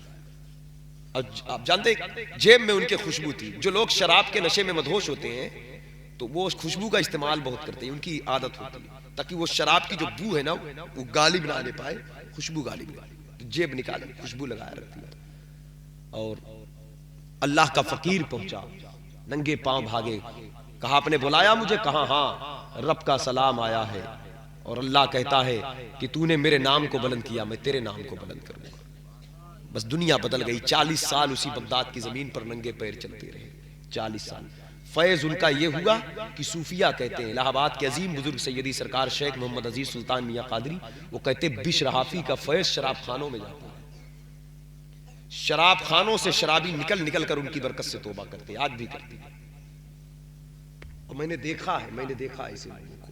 آپ جانتے جیب میں ان کے خوشبو تھی۔ جو لوگ شراب کے نشے میں مدہوش ہوتے ہیں تو وہ خوشبو کا استعمال بہت کرتے ہیں، ان کی عادت ہوتی ہے، تاکہ وہ شراب کی جو بو ہے نا وہ غالب نہ آنے پائے، خوشبو غالب نہ آنے، تو جیب نکالے خوشبو لگایا رکھتی ہے۔ اور اللہ کا فقیر پہنچا، ننگے پاؤں بھاگے، کہا آپ نے بلایا مجھے؟ کہا ہاں، رب کا سلام آیا ہے، اور اللہ کہتا ہے کہ تو نے میرے نام کو بلند کیا، میں تیرے نام کو بلند کروں گا۔ بس دنیا بدل گئی۔ 40 سال اسی بغداد کی زمین پر ننگے پیر چلتے رہے، 40 سال۔ فیض ان کا یہ ہوا کہ صوفیہ کہتے ہیں، الہ آباد کے عظیم بزرگ سیدی سرکار شیخ محمد عزیز سلطان میاں قادری، وہ کہتے بشر حافی کا فیض شراب خانوں میں جاتا ہے، شراب خانوں سے شرابی نکل نکل کر ان کی برکت سے توبہ کرتے، آج بھی کرتے ہیں۔ اور میں نے دیکھا ہے ایسے لوگوں کو۔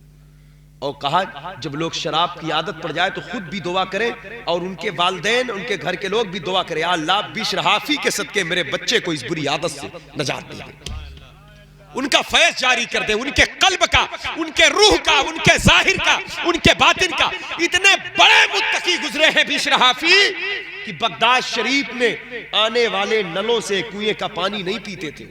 اور کہا جب لوگ شراب کی عادت پڑ جائے تو خود بھی دعا کریں، اور ان کے والدین، ان کے گھر کے لوگ بھی دعا کریں، یا اللہ بشر حافی کے صدقے میرے بچے کو اس بری عادت سے نجات دے دے، ان کا فیض جاری کر دے، ان کے قلب کا، ان کے روح کا، ان کے ظاہر کا، ان کے باطن کا۔ اتنے بڑے متقی گزرے ہیں بشر حافی کہ بغداد شریف میں آنے والے نلوں سے کنویں کا پانی نہیں پیتے تھے،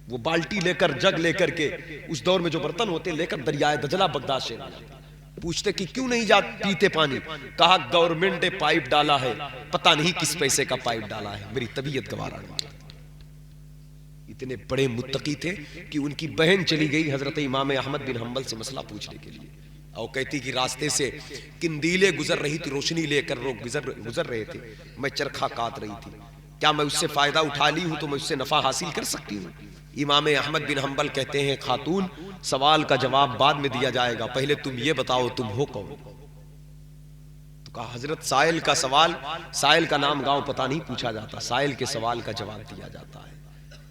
وہ بالٹی لے کر، جگ لے کر کے، اس دور میں جو برتن ہوتے لے کر دریائے دجلہ بغداد شہر میں جاتے۔ پوچھتے کہ کیوں نہیں پیتے پانی؟ کہا گورنمنٹ نے پائپ ڈالا ہے، پتہ نہیں کس پیسے کا پائپ ڈالا ہے، میری طبیعت گوارا نہیں۔ اتنے بڑے متقی تھے کہ ان کی بہن چلی گئی حضرت امام احمد بن حنبل سے مسئلہ پوچھنے کے لیے، اور کہتی کہ راستے سے قندیلیں گزر رہی تھی، روشنی لے کر لوگ گزر رہے تھے، میں چرخہ کاٹ رہی تھی، کیا میں اس سے فائدہ اٹھا لی ہوں تو میں اس سے نفع حاصل کر سکتی ہوں؟ امام احمد بن حنبل کہتے ہیں خاتون سوال کا جواب بعد میں دیا جائے گا، پہلے تم یہ بتاؤ تم ہو کون؟ تو کہا حضرت سائل کا سوال، سائل کا نام گاؤں پتہ نہیں پوچھا جاتا، سائل کے سوال کا جواب دیا جاتا ہے۔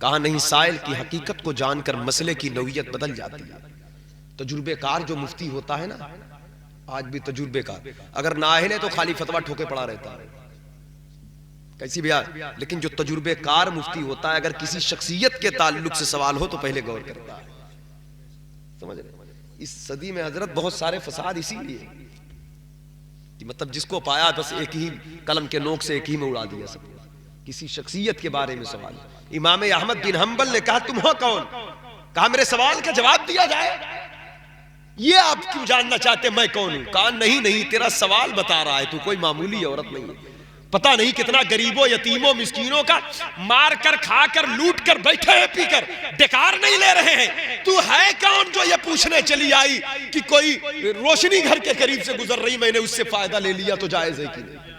کہا نہیں، سائل کی حقیقت کو جان کر مسئلے کی نوعیت بدل جاتی ہے۔ تجربے کار جو مفتی ہوتا ہے نا، آج بھی تجربے کار، اگر نااہل ہے تو خالی فتویٰ ٹھوکے پڑا رہتا ہے، کیسی بھی آج، لیکن جو تجربے کار مفتی ہوتا ہے اگر کسی شخصیت کے تعلق سے سوال ہو تو پہلے غور کرتا ہے۔ سمجھ رہے؟ اس صدی میں حضرت بہت سارے فساد اسی لیے کہ مطلب جس کو پایا بس ایک ہی قلم کے نوک سے ایک ہی میں اڑا دیا سب، کسی شخصیت کے بارے میں سوال۔ امام احمد بن حنبل نے کہا تم ہو کون؟ کہا میرے سوال کا جواب دیا جائے، یہ آپ کیوں جاننا چاہتے میں کون ہوں؟ کہا نہیں، تیرا سوال بتا رہا ہے، تو کوئی معمولی عورت نہیں ہے، پتہ نہیں کتنا غریبوں، یتیموں، مسکینوں کا مار کر، کھا کر، لوٹ کر بیٹھے ہیں، پی کر بیکار نہیں لے رہے ہیں، تو ہے کون جو یہ پوچھنے چلی آئی کہ کوئی روشنی گھر کے قریب سے گزر رہی، میں نے اس سے فائدہ لے لیا تو جائز ہے کہ نہیں؟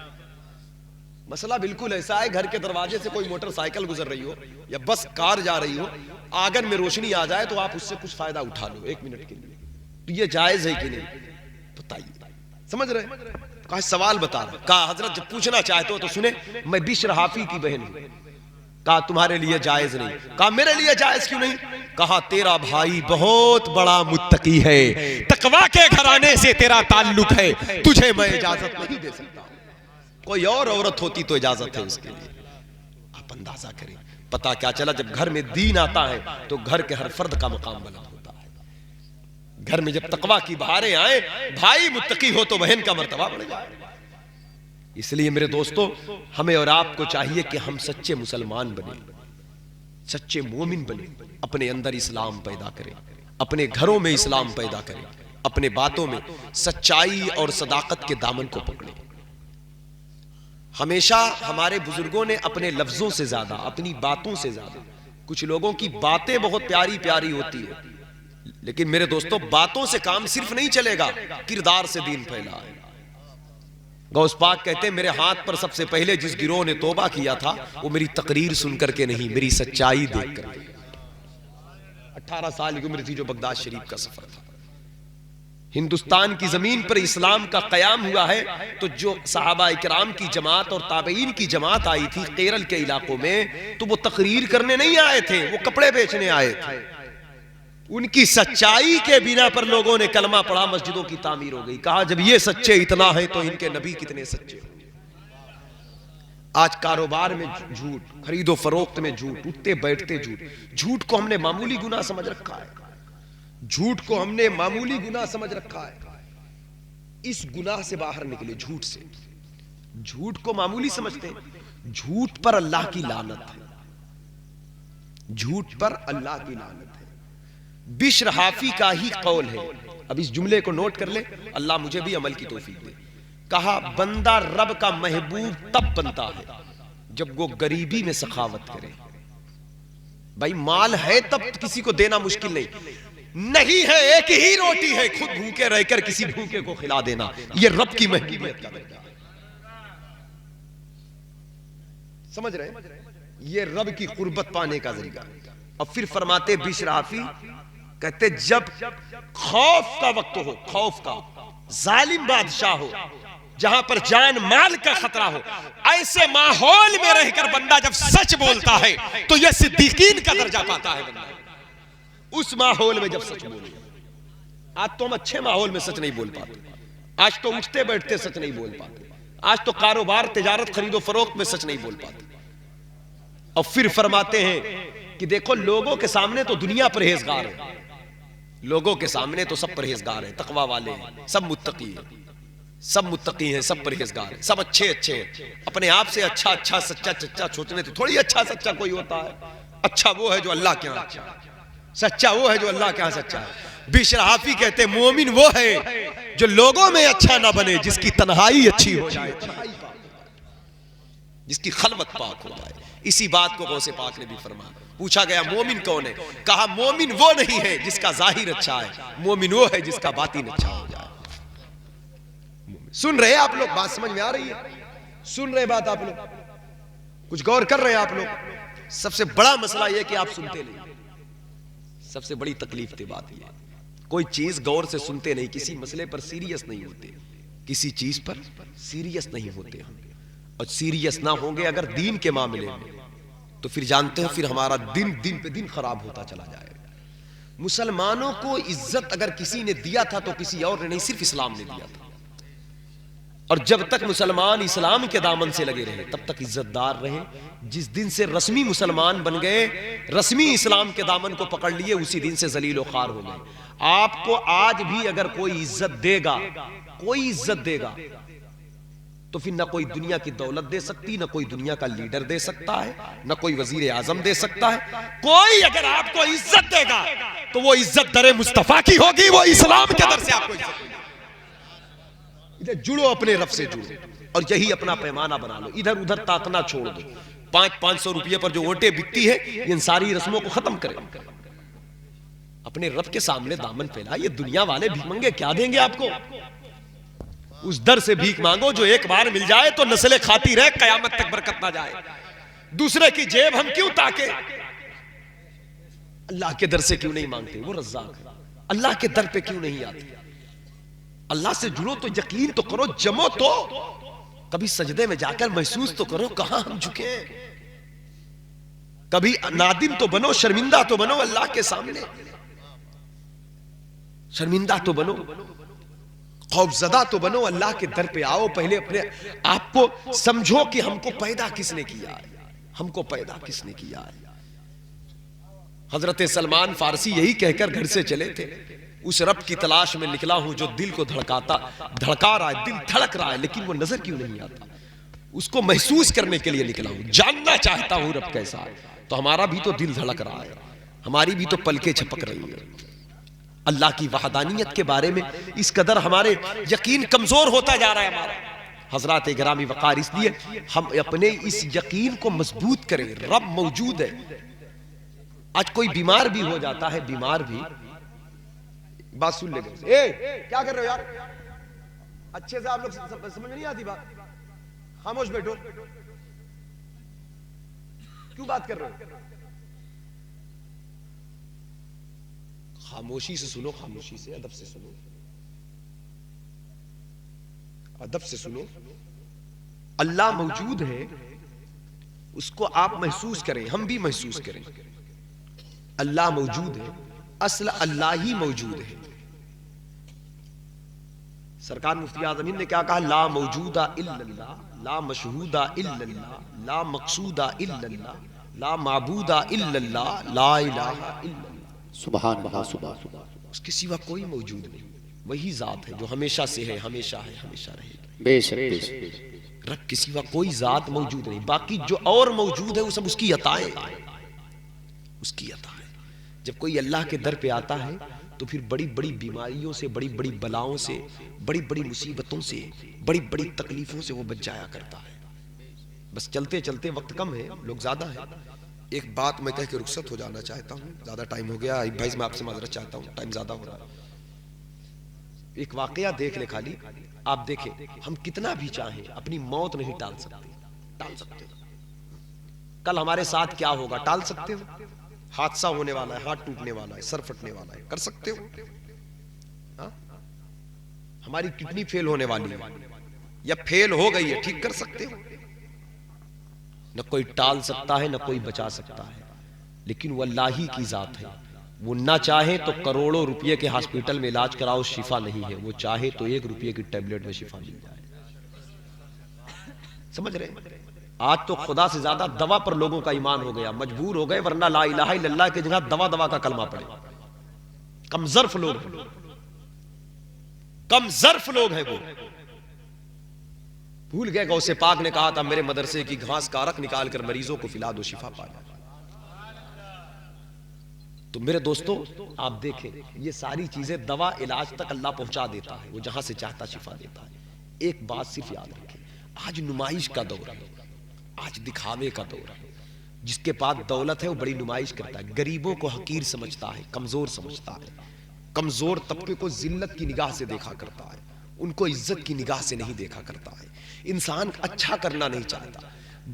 مسئلہ بالکل ایسا ہے، گھر کے دروازے سے کوئی موٹر سائیکل گزر رہی ہو یا بس کار جا رہی ہو، آنگن میں روشنی آ جائے تو آپ اس سے کچھ فائدہ اٹھا لو 1 منٹ کے لیے، تو یہ جائز ہے کہ نہیں؟ بتائیے، سمجھ رہے؟ کہا سوال بتا رہا، کہا حضرت جب پوچھنا چاہتے ہو تو سنیں، میں بشر حافی کی بہن ہوں۔ کہا تمہارے لیے جائز نہیں۔ کہا میرے لیے جائز کیوں نہیں؟ کہا تیرا بھائی بہت بڑا متقی ہے، تقویٰ کے گھرانے سے تیرا تعلق ہے، تجھے میں اجازت نہیں دے سکتا، کوئی اور عورت ہوتی تو اجازت ہے اس کے لیے۔ آپ اندازہ کریں، پتہ کیا چلا جب گھر میں دین آتا ہے تو گھر کے ہر فرد کا مقام بلند ہوتا ہے۔ گھر میں جب تقویٰ کی بہاریں آئیں، بھائی متقی ہو تو بہن کا مرتبہ بڑھ جائے۔ اس لیے میرے دوستو، ہمیں اور آپ کو چاہیے کہ ہم سچے مسلمان بنیں، سچے مومن بنیں، اپنے اندر اسلام پیدا کریں، اپنے گھروں میں اسلام پیدا کریں، اپنے باتوں میں سچائی اور صداقت کے دامن کو پکڑیں۔ ہمیشہ ہمارے بزرگوں نے اپنے لفظوں سے زیادہ، اپنی باتوں سے زیادہ، کچھ لوگوں کی باتیں بہت پیاری پیاری ہوتی ہیں لیکن میرے دوستوں باتوں سے کام صرف نہیں چلے گا، کردار سے دین پھیلا ہے۔ غوث پاک کہتے ہیں میرے ہاتھ پر سب سے پہلے جس گروہ نے توبہ کیا تھا وہ میری تقریر سن کر کے نہیں، میری سچائی دیکھ کر کے۔ 18 سال کی عمر تھی جو بغداد شریف کا سفر تھا۔ ہندوستان کی زمین پر اسلام کا قیام ہوا ہے تو جو صحابہ اکرام کی جماعت اور تابعین کی جماعت آئی تھی کیرل کے علاقوں میں، تو وہ تقریر کرنے نہیں آئے تھے، وہ کپڑے بیچنے آئے تھے۔ ان کی سچائی کے بنا پر لوگوں نے کلمہ پڑھا، مسجدوں کی تعمیر ہو گئی۔ کہا جب یہ سچے اتنا ہے تو ان کے نبی کتنے سچے ہوں گے۔ آج کاروبار میں جھوٹ، خرید و فروخت میں جھوٹ، اٹھتے بیٹھتے جھوٹ، جھوٹ کو ہم نے معمولی گناہ سمجھ رکھا ہے، جھوٹ کو ہم نے معمولی گناہ سمجھ رکھا ہے۔ اس گناہ سے باہر نکلے، جھوٹ سے۔ جھوٹ کو معمولی سمجھتے ہیں، جھوٹ پر اللہ کی لعنت ہے، جھوٹ پر اللہ کی لعنت ہے۔ بشر حافی کا ہی قول ہے، اب اس جملے کو نوٹ کر لے، اللہ مجھے بھی عمل کی توفیق دے۔ کہا بندہ رب کا محبوب تب بنتا ہے جب وہ غریبی میں سخاوت کرے۔ بھائی مال ہے تب کسی کو دینا مشکل نہیں ہے، ایک ہی روٹی ہے، خود بھوکے رہ کر کسی بھوکے کو کھلا دینا، یہ رب کی محبوبیت کا درجہ ہے۔ سمجھ رہے ہیں؟ یہ رب کی قربت پانے کا ذریعہ۔ اور پھر فرماتے بشر حافی کہتے جب خوف کا وقت ہو، خوف کا، ظالم بادشاہ ہو، جہاں پر جان مال کا خطرہ ہو، ایسے ماحول میں رہ کر بندہ جب سچ بولتا ہے تو یہ صدیقین کا درجہ پاتا ہے بندہ۔ اس ماحول میں جب سچ بولے، آج تو ہم اچھے ماحول میں سچ نہیں بول پاتے، آج تو اٹھتے بیٹھتے سچ نہیں بول پاتے، آج تو کاروبار تجارت خرید و فروخت میں سچ نہیں بول پاتے۔ اور پھر فرماتے ہیں کہ دیکھو لوگوں کے سامنے تو دنیا پرہیزگار ہے، لوگوں کے سامنے تو سب پرہیزگار ہیں، تقوی والے ہیں، سب متقی ہیں، سب متقی ہیں، سب پرہیزگار ہیں، سب اچھے اچھے ہیں۔ اپنے آپ سے اچھا اچھا سچا چچا سوچنے تو تھوڑی اچھا سچا کوئی ہوتا ہے۔ اچھا وہ ہے جو اللہ کے ہاں اچھا ہے، سچا وہ ہے جو اللہ کے ہاں سچا ہے۔ بشر حافی کہتے ہیں مومن وہ ہے جو لوگوں میں اچھا نہ بنے، جس کی تنہائی اچھی ہو جائے، جس کی خلوت پاک ہو جائے۔ اسی بات کو غوث پاک نے بھی فرمایا۔ پوچھا گیا مومن کون ہے؟ کہا مومن وہ نہیں ہے جس کا ظاہر اچھا ہے، مومن وہ ہے جس کا باطن اچھا ہو جائے۔ سن رہے آپ لوگ؟ بات سمجھ میں آ رہی ہے؟ سن رہے بات آپ لوگ؟ کچھ غور کر رہے ہیں آپ لوگ؟ سب سے بڑا مسئلہ یہ کہ آپ سنتے نہیں، سب سے بڑی تکلیف دہ بات یہ ہے کوئی چیز غور سے سنتے نہیں، کسی مسئلے پر سیریس نہیں ہوتے، کسی چیز پر سیریس نہیں ہوتے ہم، اور سیریس نہ ہوں گے اگر دین کے معاملے میں تو پھر جانتے ہیں پھر ہمارا دن دن پہ دن خراب ہوتا چلا جائے گا۔ مسلمانوں کو عزت اگر کسی نے دیا تھا تو کسی اور نے نہیں، صرف اسلام نے دیا تھا، اور جب تک مسلمان اسلام کے دامن سے لگے رہے تب تک عزت دار رہے۔ جس دن سے رسمی مسلمان بن گئے، رسمی اسلام کے دامن کو پکڑ لیے، اسی دن سے ذلیل و خوار ہو گئے۔ آپ کو آج بھی اگر کوئی عزت دے گا، کوئی عزت دے گا تو پھر نہ کوئی دنیا کی دولت دے سکتی، نہ کوئی دنیا کا لیڈر دے سکتا ہے، نہ کوئی وزیر اعظم دے سکتا ہے۔ کوئی اگر آپ کو عزت دے گا تو وہ عزت در مصطفیٰ کی ہوگی، وہ اسلام کے در سے آپ کو عزت دے گا۔ ادھر جڑو، اپنے رب سے جڑو، اور یہی اپنا پیمانہ بنا لو، ادھر ادھر تاکنا چھوڑ دو۔ 500 روپے پر جو ووٹیں بکتی ہے، ان ساری رسموں کو ختم کرے، اپنے رب کے سامنے دامن پھیلا۔ یہ دنیا والے بھیک منگے کیا دیں گے آپ کو؟ اس در سے بھیک مانگو جو ایک بار مل جائے تو نسلیں کھاتی رہے، قیامت تک برکت نہ جائے۔ دوسرے کی جیب ہم کیوں تاکے؟ اللہ کے در سے کیوں نہیں مانگتے؟ وہ رزاق ہے، اللہ کے در پہ کیوں نہیں آتے؟ اللہ سے جڑو تو یقین تو کرو، جمو تو کبھی سجدے میں جا کر محسوس تو کرو کہاں ہم جھکے ہیں۔ کبھی نادم تو بنو، شرمندہ تو بنو اللہ کے سامنے، شرمندہ تو بنو، خوفزدہ تو بنو، اللہ کے در پہ آؤ، پہلے اپنے آپ کو سمجھو کہ ہم کو پیدا کس نے کیا ہے، ہم کو پیدا کس نے کیا ہے۔ حضرت سلمان فارسی یہی کہہ کر گھر سے چلے تھے، اس رب کی تلاش میں نکلا ہوں جو دل کو دھڑکا رہا ہے، دل دھڑک رہا ہے لیکن وہ نظر کیوں نہیں آتا، اس کو محسوس کرنے کے لیے نکلا ہوں، جاننا چاہتا ہوں رب کیسا ہے۔ تو ہمارا بھی تو دل دھڑک رہا ہے، ہماری بھی تو پلکیں چھپک رہی ہیں۔ اللہ کی وحدانیت کے بارے میں اس قدر ہمارے یقین کمزور ہوتا جا رہا ہے ہمارا۔ حضرات گرامی وقار، اس لیے ہم اپنے اس یقین کو مضبوط کریں، رب موجود ہے۔ آج کوئی بیمار بھی ہو جاتا ہے، بیمار بھی بات سن لے گئے. اے کیا کر رہے ہو یار؟ اچھے سے آپ لوگ سمجھ نہیں آتی بات؟ خاموش بیٹھو. کیوں بات کر رہے ہو؟ خاموشی سے سنو, خاموشی سے, ادب سے سنو, ادب سے سنو. اللہ موجود ہے, اس کو آپ محسوس کریں, ہم بھی محسوس کریں. اللہ موجود ہے, اصل اللہ ہی موجود ہے. سرکار مفتی اعظمین نے کیا کہا؟ لا موجودہ الا اللہ, لا مشہودہ الا اللہ, لا مقصودہ الا اللہ, لا معبودہ الا اللہ, لا الہ الا اللہ.
سبحان اللہ, سبحان اللہ.
اس کے سوا کوئی موجود نہیں. وہی ذات ہے جو ہمیشہ سے ہے, ہمیشہ ہے, ہمیشہ رہے گی.
بے شک, بے شک.
رب کے سوا کوئی ذات موجود نہیں. باقی جو اور موجود ہے وہ سب اس کی عطائیں, اس کی عطائیں. جب کوئی اللہ کے در پہ آتا ہے تو پھر بڑی بڑی بیماریوں سے, بڑی بڑی بلاؤں سے, بڑی بڑی مصیبتوں سے, بڑی بڑی تکلیفوں سے وہ بچ جایا کرتا ہے. بس چلتے چلتے وقت کم ہے, لوگ زیادہ ہیں.
ایک بات میں کہہ کے رخصت ہو جانا چاہتا ہوں, زیادہ ٹائم ہو گیا بھائی, میں آپ سے معذرت چاہتا ہوں, ٹائم زیادہ ہو رہا ہے.
ایک واقعہ دیکھ لے خالی. آپ دیکھیں, ہم کتنا بھی چاہیں اپنی موت نہیں ٹال سکتے. ٹال سکتے کل ہمارے ساتھ کیا ہوگا ٹال سکتے ہو؟ حادثہ ہونے والا ہے, ہاتھ ٹوٹنے والا ہے, سر پھٹنے والا ہے, کر سکتے ہو؟ ہاں؟ ہماری کڈنی فیل ہونے والی ہے یا فیل ہو گئی ہے, ٹھیک کر سکتے ہو؟ نہ کوئی ٹال سکتا ہے, نہ کوئی بچا سکتا ہے. لیکن وہ اللہ ہی کی ذات ہے. وہ نہ چاہے تو کروڑوں روپے کے ہاسپٹل میں علاج کراؤ, شفا نہیں ہے. وہ چاہے تو 1 روپے کی ٹیبلٹ میں شفا مل جائے. سمجھ رہے؟ آج تو خدا سے زیادہ دوا پر لوگوں کا ایمان ہو گیا, مجبور ہو گئے, ورنہ لا الہ الا اللہ کی جگہ دوا دوا کا کلمہ پڑھے. کم ظرف لوگ ہیں, کم ظرف لوگ ہیں. وہ بھول گئے غوث پاک نے کہا تھا میرے مدرسے کی گھاس کا عرق نکال کر مریضوں کو پلا دو, شفا پا جائے. تو میرے دوستو آپ دیکھیں, یہ ساری چیزیں دوا علاج تک اللہ پہنچا دیتا ہے, وہ جہاں سے چاہتا شفا دیتا ہے. ایک بات صرف یاد رکھیں, آج نمائش کا دور ہے, آج دکھاوے کا دور ہے. جس کے پاس دولت ہے وہ بڑی نمائش کرتا ہے, غریبوں کو حقیر سمجھتا ہے, کمزور سمجھتا ہے, کمزور طبقے کو ذلت کی نگاہ سے دیکھا کرتا ہے, ان کو عزت کی نگاہ سے نہیں دیکھا کرتا ہے. انسان اچھا کرنا نہیں چاہتا,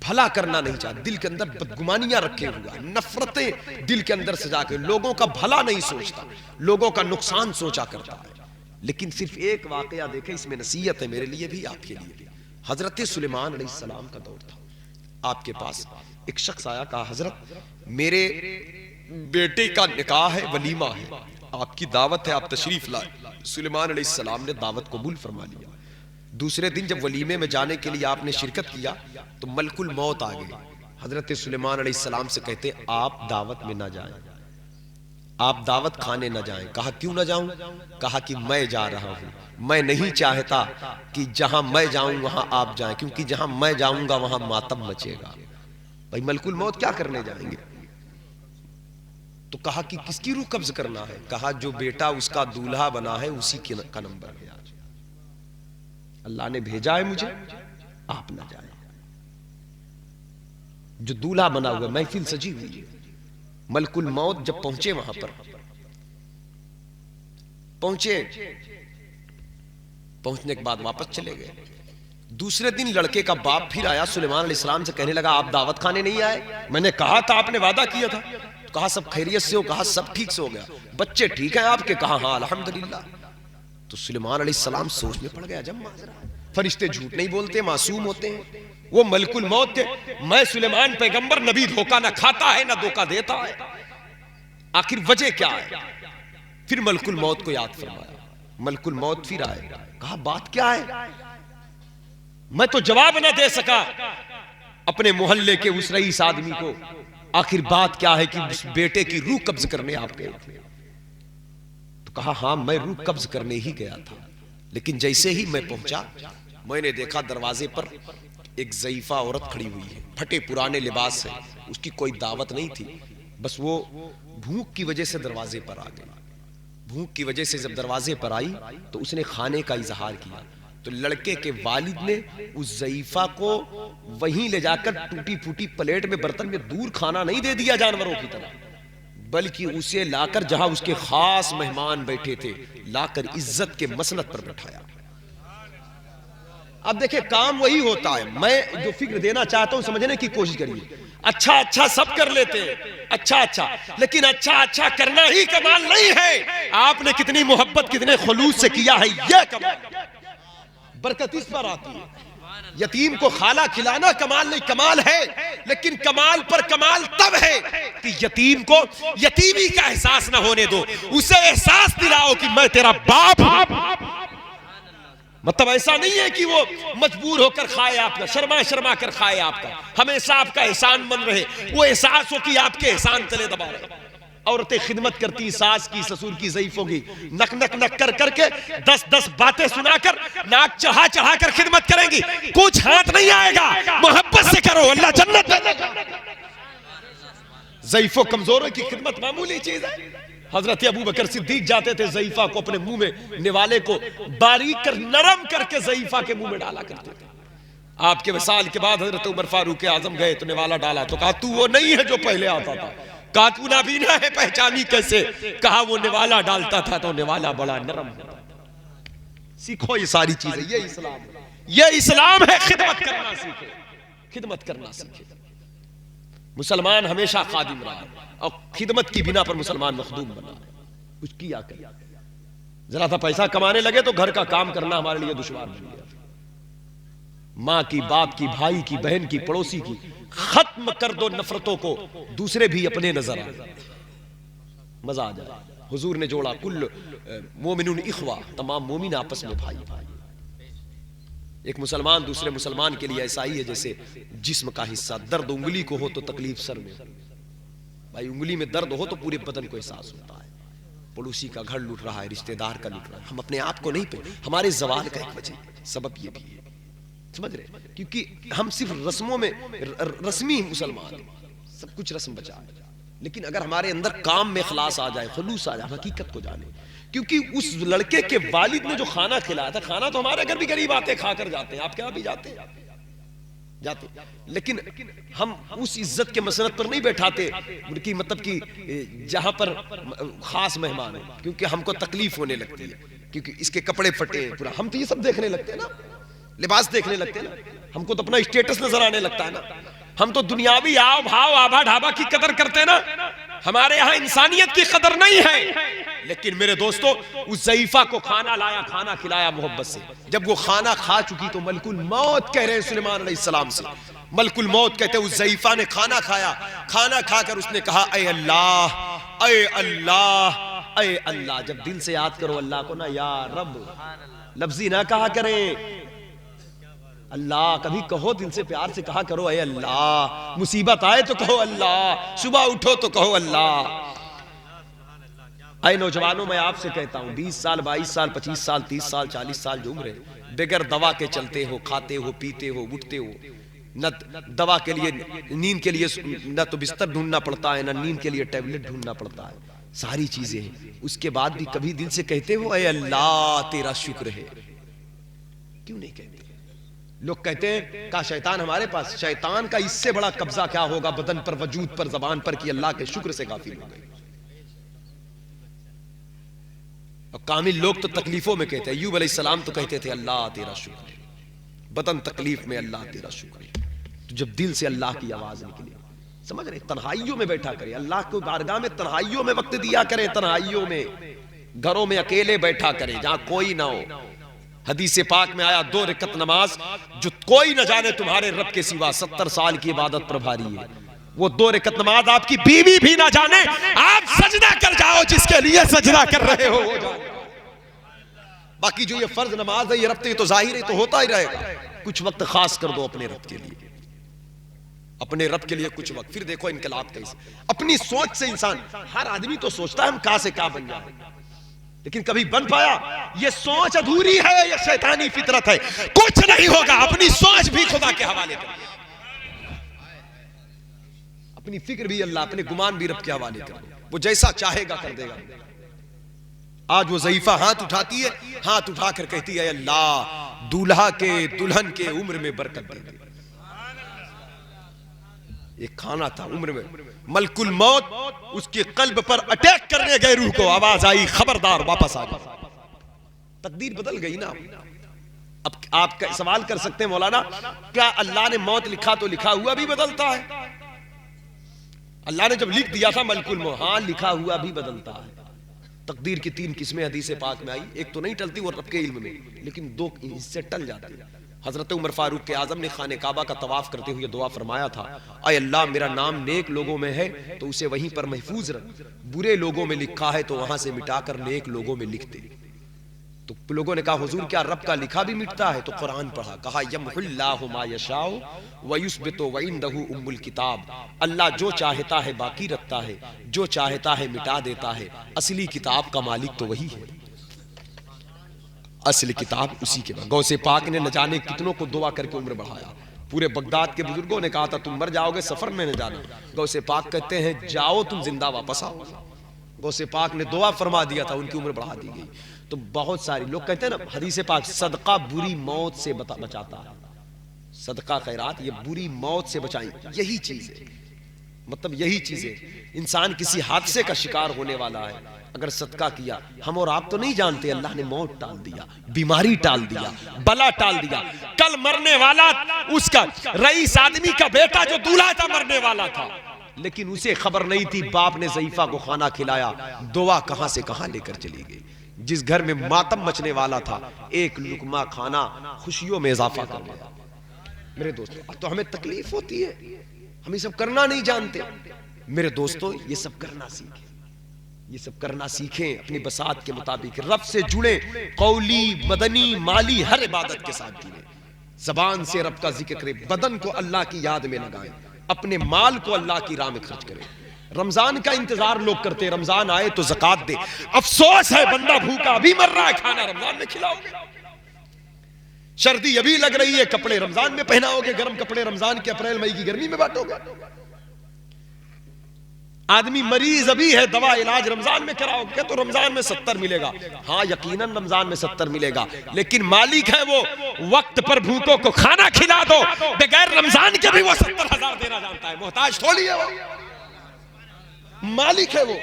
بھلا کرنا نہیں چاہتا, دل کے اندر بدگمانیاں رکھے ہوا, نفرتیں دل کے اندر سجا کے, لوگوں کا بھلا نہیں سوچتا, لوگوں کا نقصان سوچا کرتا ہے. لیکن صرف ایک واقعہ دیکھیں, اس میں نصیحت ہے میرے لیے بھی, آپ کے لیے بھی. حضرت سلیمان علیہ السلام کا دور تھا. آپ کے پاس ایک شخص آیا, کہا حضرت میرے بیٹے کا نکاح ہے, ولیمہ ہے, آپ کی دعوت ہے, آپ تشریف لائے. سلیمان علیہ السلام نے دعوت قبول فرما لیا. دوسرے دن جب ولیمے میں جانے کے لیے آپ نے شرکت کیا تو ملک الموت آ گئے. حضرت سلیمان علیہ السلام سے کہتے آپ دعوت میں نہ جائیں, آپ دعوت کھانے نہ جائیں. کہا کیوں نہ جاؤں؟ کہا کہ میں جا رہا ہوں, میں نہیں چاہتا کہ جہاں میں جاؤں وہاں آپ جائیں, کیونکہ جہاں میں جاؤں گا وہاں ماتم مچے گا. بھائی ملک الموت کیا کرنے جائیں گے؟ تو کہا کہ کس کی روح قبض کرنا ہے؟ کہا جو بیٹا اس کا دولہا بنا ہے اسی کا نمبر ہے. آج اللہ نے بھیجا ہے مجھے, آپ نہ جائیں. جو دولہا بنا ہوا, محفل سجی ہوئی ہے. ملک الموت جب پہنچے, وہاں پر پہنچے, پہنچنے کے بعد واپس چلے گئے. دوسرے دن لڑکے کا باپ پھر آیا سلیمان علیہ السلام سے, کہنے لگا آپ دعوت کھانے نہیں آئے؟ میں نے کہا تھا, آپ نے وعدہ کیا تھا. کہا سب خیریت سے ہو؟ کہا سب ٹھیک سے ہو گیا. بچے ٹھیک ہیں آپ کے؟ کہا ہاں الحمدللہ. تو سلیمان علیہ السلام سوچ میں پڑ گیا, جب فرشتے جھوٹ نہیں بولتے, معصوم ہوتے ہیں. وہ ملک الموت کے, میں سلیمان پیغمبر نبی دھوکہ نہ کھاتا ہے نہ دھوکہ دیتا ہے, آخر وجہ کیا ہے؟ پھر ملک الموت کو یاد فرمایا. ملک الموت پھر آئے, کہا بات کیا ہے؟ میں تو جواب نہ دے سکا اپنے محلے کے اس رئیس آدمی کو, آخر بات کیا ہے کہ اس بیٹے کی روح قبض کرنے آپ گئے تھے. تو کہا ہاں میں روح قبض کرنے ہی گیا تھا, لیکن جیسے ہی میں پہنچا میں نے دیکھا دروازے پر ایک ضعیفہ عورت کھڑی ہوئی ہے, پھٹے پرانے لباس ہے, اس کی کوئی دعوت نہیں تھی, بس وہ بھوک کی وجہ سے دروازے پر آ گئی. بھوک کی وجہ سے جب دروازے پر آئی تو اس نے کھانے کا اظہار کیا. تو لڑکے کے والد نے اس ضعیفہ کو وہیں لے جا کر ٹوٹی پھوٹی پلیٹ میں برتن میں دور کھانا نہیں دے دیا جانوروں کی طرح, بلکہ اسے لا کر جہاں اس کے خاص مہمان بیٹھے تھے لا کر عزت کے مسند پر بٹھایا. اب دیکھیں کام وہی ہوتا ہے. میں جو فکر دینا چاہتا ہوں سمجھنے کی کوشش کریے. اچھا اچھا سب کر لیتے ہیں, اچھا اچھا, لیکن اچھا اچھا کرنا ہی کمال نہیں ہے. آپ نے کتنی محبت کتنے خلوص سے کیا ہے یہ کمال. برکت اس پر آتی ہے. یتیم کو کھانا کھلانا کمال نہیں, کمال ہے, لیکن کمال پر کمال تب ہے کہ یتیم کو یتیمی کا احساس نہ ہونے دو, اسے احساس دلاؤ کہ میں تیرا باپ ہوں. مطلب ایسا نہیں ہے کہ وہ مجبور ہو کر کھائے آپ کا, شرما شرما کر کھائے آپ کا, ہمیشہ آپ کا احسان مند رہے. وہ احساس ہو کہ آپ کے احسان تلے دبا رہے. عورتیں خدمت کرتی ساس کی, سسر کی, ضعیفوں کی, نک نک نک کر کر کے 10 باتیں سنا کر ناک چڑھا چڑھا کر خدمت کریں گی. کچھ ہاتھ نہیں آئے گا, محبت سے کرو, اللہ جنت دے گا. ضعیفوں کمزوروں کی خدمت معمولی چیز ہے. حضرت ابو بکر صدیق جاتے تھے ضعیفہ کو اپنے منہ میں, نوالے کو باریک کر نرم کر کے ضعیفہ کے منہ میں ڈالا کرتے تھے. آپ کے وصال کے بعد حضرت عمر فاروق اعظم گئے تو نوالا ڈالا تو کہا تو وہ نہیں ہے جو پہلے آتا تھا. کہا تو نابینا ہے, پہچانی کیسے؟ کہا وہ نوالا ڈالتا تھا تو نوالا بڑا نرم ہوتا. سیکھو یہ ساری چیزیں, یہ اسلام ہے, یہ اسلام ہے. خدمت کرنا سیکھو, خدمت کرنا سیکھے. مسلمان ہمیشہ خادم رہا اور خدمت کی بنا پر مسلمان مخدوم بنا. کچھ کیا کرے, ذرا تھا پیسہ کمانے لگے تو گھر کا کام کرنا ہمارے لیے دشوار بن گیا. ماں کی, باپ کی, بھائی کی, بہن کی, پڑوسی کی, ختم کر دو نفرتوں کو, دوسرے بھی اپنے نظر آئے, مزہ آ جائے. حضور نے جوڑا کل مومنون اخوہ, تمام مومن آپس میں بھائی بھائی. ایک مسلمان دوسرے مسلمان کے لیے ایسا ہی ہے جیسے جسم کا حصہ. درد انگلی کو ہو تو تکلیف سر میں, بھائی انگلی میں درد ہو تو پورے بدن کو احساس ہوتا ہے. پڑوسی کا گھر لوٹ رہا ہے, رشتہ دار کا لوٹ رہا ہے, ہم اپنے آپ کو نہیں پہ, ہمارے زوال کا ایک وجہ سبب یہ بھی ہے, سمجھ رہے, کیونکہ ہم صرف رسموں میں رسمی مسلمان ہیں, سب کچھ رسم بچا ہے. لیکن اگر ہمارے اندر کام میں اخلاص آ جائے, خلوص آ جائے, حقیقت کو جانے. کیونکہ اس لڑکے کے والد نے جو کھانا کھلایا تھا, کھانا تو ہمارے گھر بھی غریب آتے کھا کر جاتے ہیں, آپ کے یہاں بھی جاتے جاتے, لیکن ہم اس عزت کے مسند پر نہیں بیٹھاتے کہ مطلب کہ جہاں پر خاص مہمان ہیں, کیونکہ ہم کو تکلیف ہونے لگتی ہے, کیونکہ اس کے کپڑے پھٹے ہیں پورا, ہم تو یہ سب دیکھنے لگتے ہیں نا, لباس دیکھنے لگتے ہیں نا, ہم کو تو اپنا اسٹیٹس نظر آنے لگتا ہے نا, ہم تو دنیاوی آو بھاؤ آبا ڈھابا کی قدر کرتے ہیں نا, ہمارے یہاں انسانیت کی قدر نہیں ہے. لیکن میرے دوستو, اس ضعیفہ کو کھانا لایا, کھانا کھلایا محبت سے. جب وہ کھانا کھا چکی تو ملک الموت کہہ رہے ہیں سلیمان علیہ السلام سے, ملک الموت کہتے ہیں اس ضعیفہ نے کھانا کھایا, کھانا کھا کر اس نے کہا اے اللہ, اے اللہ, اے اللہ. جب دل سے یاد کرو اللہ کو نا, یا رب, لفظی نہ کہا کریں اللہ, کبھی کہو دل سے پیار سے کہا کرو اے اللہ. مصیبت آئے تو کہو اللہ, صبح اٹھو تو کہو اللہ. اے نوجوانوں, میں آپ سے کہتا ہوں 20 سال 22 سال 25 سال 30 سال 40 سال جو عمر ہے, بغیر دوا کے چلتے ہو, کھاتے ہو, پیتے ہو, اٹھتے ہو, نہ دوا کے لیے, نیند کے لیے نہ تو بستر ڈھونڈنا پڑتا ہے, نہ نیند کے لیے ٹیبلٹ ڈھونڈنا پڑتا ہے, ساری چیزیں ہیں. اس کے بعد بھی کبھی دل سے کہتے ہو اے اللہ تیرا شکر ہے؟ کیوں نہیں کہتے؟ لوگ کہتے ہیں کہ شیطان ہمارے پاس, شیطان کا اس سے بڑا قبضہ کیا ہوگا بدن پر, وجود پر, زبان پر, کہ اللہ کے شکر سے غافل ہو گئے. اور کامل لوگ تو تکلیفوں میں کہتے ہیں. ایوب علیہ السلام تو کہتے تھے اللہ تیرا شکر ہے, بدن تکلیف میں اللہ تیرا شکر ہے. تو جب دل سے اللہ کی آواز نکلے, سمجھ رہے, تنہائیوں میں بیٹھا کرے, اللہ کو بارگاہ میں تنہائیوں میں وقت دیا کرے, تنہائیوں میں, گھروں میں اکیلے بیٹھا کرے جہاں کوئی نہ ہو. حدیث پاک میں آیا 2 رکعت نماز جو کوئی نہ جانے تمہارے رب کے سوا 70 سال کی عبادت پر بھاری ہے. وہ 2 رکعت نماز آپ کی بیوی بھی نہ جانے, آپ سجدہ کر جاؤ جس کے لیے سجدہ کر رہے ہو. باقی جو یہ فرض نماز ہے, یہ رب تو ظاہر ہے تو ہوتا ہی رہے گا. کچھ وقت خاص کر دو اپنے رب کے لیے, اپنے رب کے لیے کچھ وقت. پھر دیکھو انقلاب کیسے. اپنی سوچ سے انسان, ہر آدمی تو سوچتا ہے ہم کہاں سے کہاں بن جائیں, لیکن کبھی بن پایا؟ یہ سوچ ادھوری ہے, یہ شیطانی فطرت ہے. کچھ نہیں ہوگا, اپنی سوچ بھی خدا کے حوالے کر, اپنی فکر بھی اللہ, اپنے گمان بھی رب کے حوالے کر, وہ جیسا چاہے گا کر دے گا. آج وہ ضعیفہ ہاتھ اٹھاتی ہے, ہاتھ اٹھا کر کہتی ہے اللہ دولہا کے دلہن کے عمر میں برکت دے دے. ایک کھانا تھا عمر میں، ملک الموت اس کے قلب پر اٹیک کرنے گئے، روح کو آواز آئی خبردار واپس آ جا۔ تقدیر بدل گئی نا۔ اب آپ کا سوال کر سکتے ہیں مولانا کیا اللہ نے موت لکھا تو لکھا ہوا بھی بدلتا ہے؟ اللہ نے جب لکھ دیا تھا ملک الموت، ہاں لکھا ہوا بھی بدلتا ہے۔ تقدیر کی 3 قسمیں حدیث پاک میں آئی، ایک تو نہیں ٹلتی وہ رب کے علم میں، لیکن 2 اس سے ٹل جاتی ہیں۔ حضرت عمر فاروق اعظم نے خانہ کعبہ کا طواف کرتے ہوئے دعا فرمایا تھا، اے اللہ میرا نام نیک لوگوں میں ہے تو اسے وہیں پر محفوظ رکھ، برے لوگوں میں لکھا ہے تو وہاں سے مٹا کر نیک لوگوں میں لکھ دے۔ تو لوگوں نے کہا حضور کیا رب کا لکھا بھی مٹتا ہے؟ تو قرآن پڑھا، کہا یمحو اللہ ما یشاء ویثبت وعندہ ام الکتاب، اللہ جو چاہتا ہے باقی رکھتا ہے، جو چاہتا ہے مٹا دیتا ہے، اصلی کتاب کا مالک تو وہی ہے، اصل کتاب اسی کے بعد۔ غوث پاک نے نہ جانے کتنوں کو دعا کر کے عمر بڑھایا، پورے بغداد کے بزرگوں نے کہا تھا تم مر جاؤ گے سفر میں نہ جانا، غوث پاک کہتے ہیں جاؤ تم زندہ واپس آؤ۔ غوث پاک نے دعا فرما دیا تھا، ان کی عمر بڑھا دی گئی۔ تو بہت سارے لوگ کہتے ہیں نا حدیث پاک صدقہ بری موت سے بچاتا ہے، صدقہ خیرات یہ بری موت سے بچائیں، یہی چیز ہے، مطلب یہی چیز ہے۔ انسان کسی حادثے کا شکار ہونے والا ہے، اگر صدقہ کیا، ہم اور آپ تو نہیں جانتے اللہ نے موت ٹال دیا، بیماری ٹال دیا، بلا ٹال دیا۔ کل مرنے والا اس کا رئیس آدمی کا بیٹا جو دولہا تھا مرنے والا تھا، لیکن اسے خبر نہیں تھی، باپ نے ضعیفہ کو کھانا کھلایا، دعا کہاں سے کہاں لے کر چلی گئی۔ جس گھر میں ماتم مچنے والا تھا، ایک لقمہ کھانا خوشیوں میں اضافہ کر دیا۔ میرے دوستو تو ہمیں تکلیف ہوتی ہے، ہم یہ سب کرنا نہیں جانتے۔ میرے دوستو یہ سب کرنا سیکھیں، یہ سب کرنا سیکھیں، اپنی بساط کے مطابق رب سے جڑیں، قولی بدنی مالی ہر عبادت کے ساتھ جڑیں، زبان سے رب کا ذکر کریں، بدن کو اللہ کی یاد میں لگائیں، اپنے مال کو اللہ کی راہ میں خرچ کریں۔ رمضان کا انتظار لوگ کرتے، رمضان آئے تو زکات دے، افسوس ہے بندہ بھوکا ابھی مر رہا ہے، کھانا رمضان میں کھلاؤ گے؟ سردی ابھی لگ رہی ہے، کپڑے رمضان میں پہناؤ گے، گرم کپڑے رمضان کے اپریل مئی کی گرمی میں بانٹو گے؟ آدمی مریض ابھی ہے، دوا علاج رمضان میں کراؤ گے تو رمضان میں 70 ملے گا، ہاں یقیناً رمضان میں 70 ملے گا، لیکن مالک ہے وہ وقت پر بھوکوں کو کھانا کھلا دو، بغیر رمضان کے بھی وہ 70,000 دینا جانتا ہے، محتاج تھوڑی ہے وہ، مالک ہے وہ۔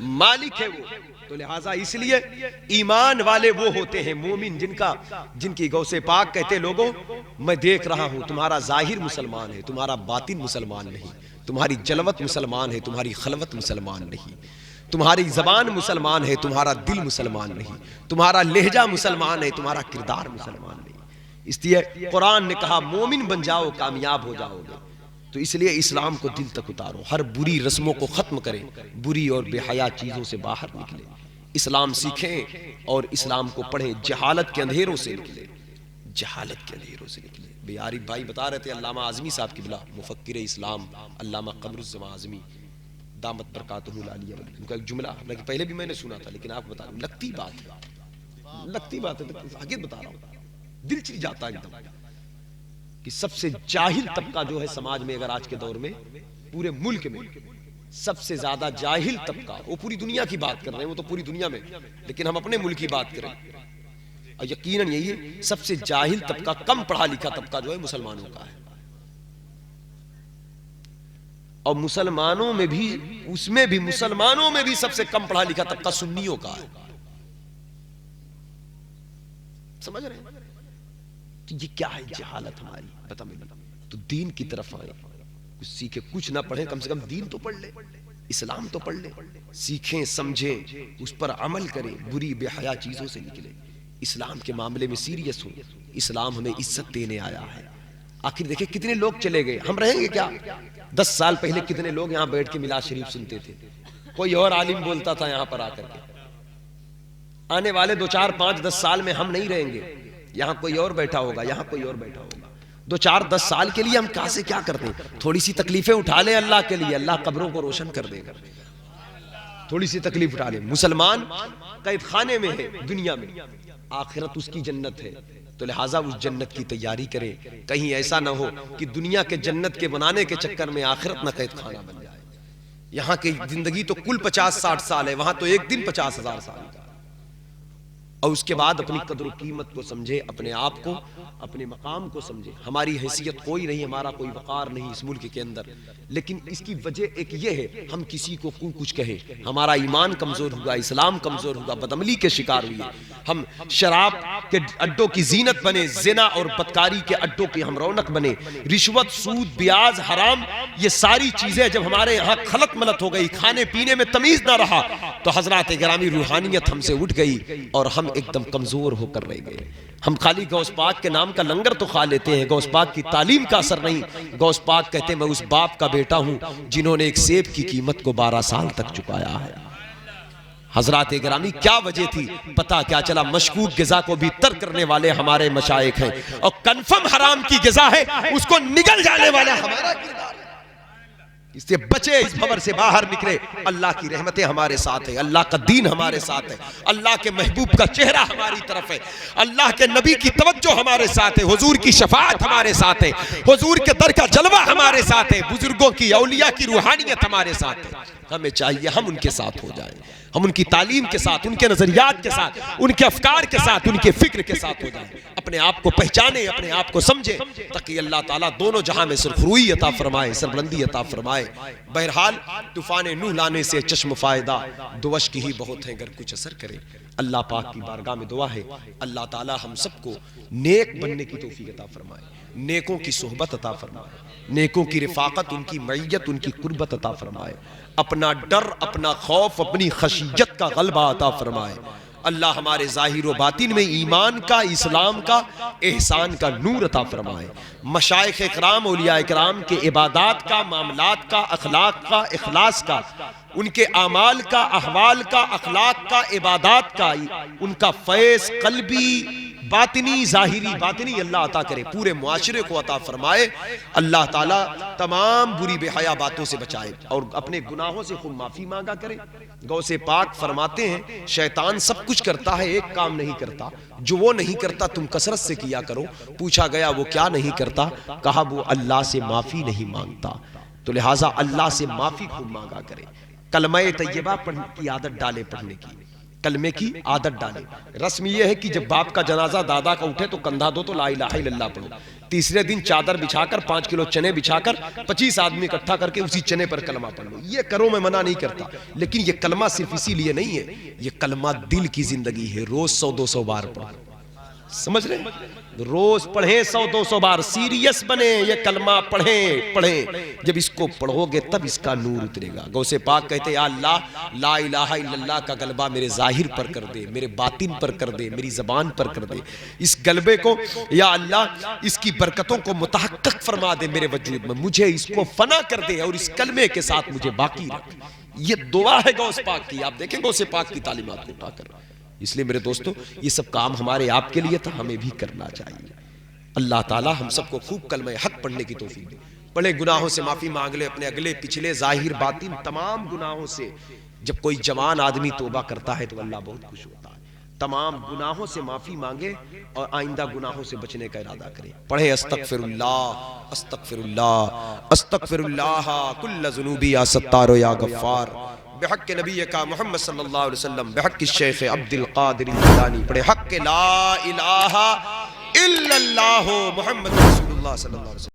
مالک ہے وہ، تو لہٰذا اس لیے ایمان والے وہ ہوتے ہیں مومن جن کی غوث پاک کہتے لوگوں میں دیکھ رہا ہوں تمہارا ظاہر مسلمان ہے، تمہارا باطن مسلمان نہیں، تمہاری جلوت مسلمان ہے، تمہاری خلوت مسلمان نہیں، تمہاری زبان مسلمان ہے، تمہارا دل مسلمان نہیں، تمہارا لہجہ مسلمان ہے، تمہارا کردار مسلمان نہیں۔ اس لیے قرآن نے کہا مومن بن جاؤ کامیاب ہو جاؤ گے، تو اس لیے اسلام کو دل تک اتارو، ہر بری رسموں کو ختم کریں، بری اور بے حیا چیزوں سے باہر نکلیں، اسلام سیکھیں اور اسلام کو پڑھیں، جہالت کے اندھیروں سے نکلیں، جہالت کے اندھیروں سے نکلیں۔ بے عارف بھائی بتا رہے تھے علامہ اعظمی صاحب کی بلا مفکر اسلام علامہ قمر الزمان اعظمی دامت برکاتہ العالیہ، ان کا ایک جملہ پہلے بھی میں نے سنا تھا لیکن آپ کو بتا رہا ہوں، لگتی بات ہے حقیقت بتا رہا ہوں، دل چل جاتا ہے ایک دم کہ سب سے جاہل طبقہ جو ہے سماج میں، اگر آج کے دور میں پورے ملک میں سب سے زیادہ جاہل طبقہ، وہ پوری دنیا کی بات کر رہے ہیں، وہ تو پوری دنیا میں، لیکن ہم اپنے ملک کی بات کریں، اور یقیناً یہی ہے سب سے جاہل طبقہ، کم پڑھا لکھا طبقہ جو ہے مسلمانوں کا ہے، اور مسلمانوں میں بھی مسلمانوں میں بھی سب سے کم پڑھا لکھا طبقہ سنیوں کا ہے، سمجھ رہے ہیں؟ تو یہ کیا ہے جہالت ہماری، پتہ نہیں، تو دین کی طرف آئیں، کچھ سیکھیں، کچھ نہ پڑھیں، کم سے کم دین تو پڑھ لیں، اسلام تو پڑھ لیں، سیکھیں سمجھیں، اس پر عمل کریں، بری بے حیا چیزوں سے نکلیں، اسلام کے معاملے میں سیریس ہوں، اسلام ہمیں عزت دینے آیا ہے۔ آخر دیکھیں کتنے لوگ چلے گئے، ہم رہیں گے کیا؟ 10 سال پہلے کتنے لوگ یہاں بیٹھ کے میلاد شریف سنتے تھے، کوئی اور عالم بولتا تھا یہاں پر آ کر کے، آنے والے 2 4 5 10 سال میں ہم نہیں رہیں گے، یہاں کوئی اور بیٹھا ہوگا، یہاں کوئی اور بیٹھا ہوگا، 2 4 10 سال کے لیے ہم کہاں سے کیا کرتے ہیں؟ تھوڑی سی تکلیفیں اٹھا لیں اللہ کے لیے، اللہ قبروں کو روشن کر دے گا، تھوڑی سی تکلیف اٹھا لیں۔ مسلمان قید خانے میں ہے دنیا میں، آخرت اس کی جنت ہے، تو لہٰذا اس جنت کی تیاری کریں، کہیں ایسا نہ ہو کہ دنیا کے جنت کے بنانے کے چکر میں آخرت نہ قید خانہ بن جائے۔ یہاں کی زندگی تو کل 50-60 سال ہے، وہاں تو ایک دن 50,000 سال کا۔ اور اس کے بعد اپنی قدر و قیمت کو سمجھے، اپنے آپ کو، اپنے مقام کو سمجھے۔ ہماری حیثیت کوئی نہیں، ہمارا کوئی وقار نہیں اس ملک کے اندر، لیکن اس کی وجہ ایک یہ ہے، ہم کسی کو کچھ کہیں، ہمارا ایمان کمزور ہوگا، اسلام کمزور ہوگا، بدعملی کے شکار ہوئے، ہم شراب کے اڈوں کی زینت بنے، زنا اور بدکاری کے اڈوں کی ہم رونق بنے، رشوت، سود، بیاج، حرام، یہ ساری چیزیں جب ہمارے یہاں خلط ملط ہو گئی، کھانے پینے میں تمیز نہ رہا، تو حضرات گرامی روحانیت ہم سے اٹھ گئی اور ہم ایک دم کمزور ہو کر رہ گئے۔ ہم خالی غوث پاک کے نام کا لنگر تو کھا لیتے ہیں، غوث پاک کی تعلیم کا اثر نہیں۔ غوث پاک کہتے ہیں میں اس باپ کا بیٹا ہوں جنہوں نے ایک سیب کی قیمت کو 12 سال تک چکایا ہے۔ حضرات گرامی کیا وجہ تھی؟ پتہ کیا چلا؟ مشکوک غذا کو بھی ترک کرنے والے ہمارے مشائخ ہیں، اور کنفرم حرام کی غذا ہے اس کو نگل جانے والا ہمارا کردار ہے۔ اس سے بچے، اس بھور سے باہر نکلے۔ اللہ کی رحمتیں ہمارے ساتھ ہیں، اللہ کا دین ہمارے ساتھ ہے، اللہ کے محبوب کا چہرہ ہماری طرف ہے، اللہ کے نبی کی توجہ ہمارے ساتھ ہے، حضور کی شفاعت ہمارے ساتھ ہے، حضور کے در کا جلوہ ہمارے ساتھ ہے، بزرگوں کی، اولیاء کی روحانیت ہمارے ساتھ ہے۔ ہمیں چاہیے ہم ان کے ساتھ ہو جائیں، ہم ان کی تعلیم کے ساتھ، ان کے نظریات کے ساتھ، ان کے افکار کے ساتھ، ان کے فکر کے ساتھ ہو جائیں، اپنے آپ کو پہچانیں، اپنے آپ کو سمجھیں، تاکہ اللہ تعالیٰ دونوں جہاں میں سرخروئی عطا فرمائے، سربلندی عطا فرمائے۔ بہرحال طوفان نوح لانے سے چشم فائدہ، دو اشک ہی بہت ہیں اگر کچھ اثر کرے۔ اللہ پاک کی بارگاہ میں دعا ہے اللہ تعالیٰ ہم سب کو نیک بننے کی توفیق عطا فرمائے، نیکوں کی صحبت عطا فرمائے، نیکوں کی رفاقت، ان کی معیت، ان کی قربت عطا فرمائے، اپنا ڈر، اپنا خوف، اپنی خشیت کا غلبہ عطا فرمائے۔ اللہ ہمارے ظاہر و باطن میں ایمان کا، اسلام کا، احسان کا نور عطا فرمائے۔ مشائخ اکرام، اولیاء اکرام کے عبادات کا، معاملات کا، اخلاق کا، اخلاص کا، ان کے اعمال کا، احوال کا، اخلاق کا، عبادات کا، ان کا فیض قلبی، باطنی، ظاہری، باطنی اللہ عطا کرے، پورے معاشرے کو عطا فرمائے۔ اللہ تعالیٰ تمام بری بے حیا باتوں سے بچائے اور اپنے گناہوں سے خود معافی مانگا کرے۔ غوث پاک فرماتے ہیں شیطان سب کچھ کرتا ہے، ایک کام نہیں کرتا، جو وہ نہیں کرتا تم کثرت سے کیا کرو۔ پوچھا گیا وہ کیا نہیں کرتا؟ کہا وہ اللہ سے معافی نہیں مانگتا۔ تو لہٰذا اللہ سے معافی خود مانگا کرے، کلمہ طیبہ پڑھنے کی عادت ڈالے، پڑھنے کی، کلمے کی عادت ڈالے۔ رسم یہ ہے کہ جب باپ کا جنازہ دادا کا اٹھے تو کندھا دو تو لا الہ الا اللہ پڑھو، تیسرے دن چادر بچھا کر 5 کلو چنے بچھا کر 25 آدمی اکٹھا کر کے اسی چنے پر کلمہ پڑھ لو۔ یہ کرو، میں منع نہیں کرتا، لیکن یہ کلمہ صرف اسی لیے نہیں ہے، یہ کلمہ دل کی زندگی ہے۔ روز 100-200 بار پڑھو، سمجھ رہے ہیں؟ روز پڑھیں 100-200 بار، سیریس بنیں، یہ کلمہ پڑھیں۔ جب اس کو پڑھو گے تب اس کا نور اترے گا۔ غوث پاک کہتے یا اللہ لا الہ الا اللہ کا غلبہ میرے ظاہر پر کر دے، میرے باطن پر کر دے، میری زبان پر کر دے۔ اس غلبے کو یا اللہ اس کی برکتوں کو متحقق فرما دے میرے وجود میں، مجھے اس کو فنا کر دے اور اس کلمے کے ساتھ مجھے باقی رکھ۔ یہ دعا ہے غوث پاک کی، آپ دیکھیں غوث پاک کی تعلیمات کو اٹھا کر۔ اس لیے میرے دوستو یہ سب کام ہمارے آپ کے لیے تھا، ہمیں بھی کرنا چاہیے۔ اللہ تعالیٰ ہم سب کو خوب کلمہ حق پڑھنے کی توفیق دے۔ بڑے گناہوں سے معافی مانگ لے، اپنے اگلے پچھلے ظاہر باطن تمام گناہوں سے۔ جب کوئی جوان آدمی توبہ کرتا ہے تو اللہ بہت خوش ہوتا ہے۔ تمام گناہوں سے معافی مانگے اور آئندہ گناہوں سے بچنے کا ارادہ کرے۔ پڑھے استغفر اللہ استغفر اللہ استغفر اللہ کل ذنوبی یا ستار یا غفار، بحق نبی کا محمد صلی اللہ علیہ وسلم، بحق الشیخ عبد القادر الجیلانی۔ پڑھے حق لا الہ الا اللہ محمد رسول اللہ صلی اللہ علیہ وسلم۔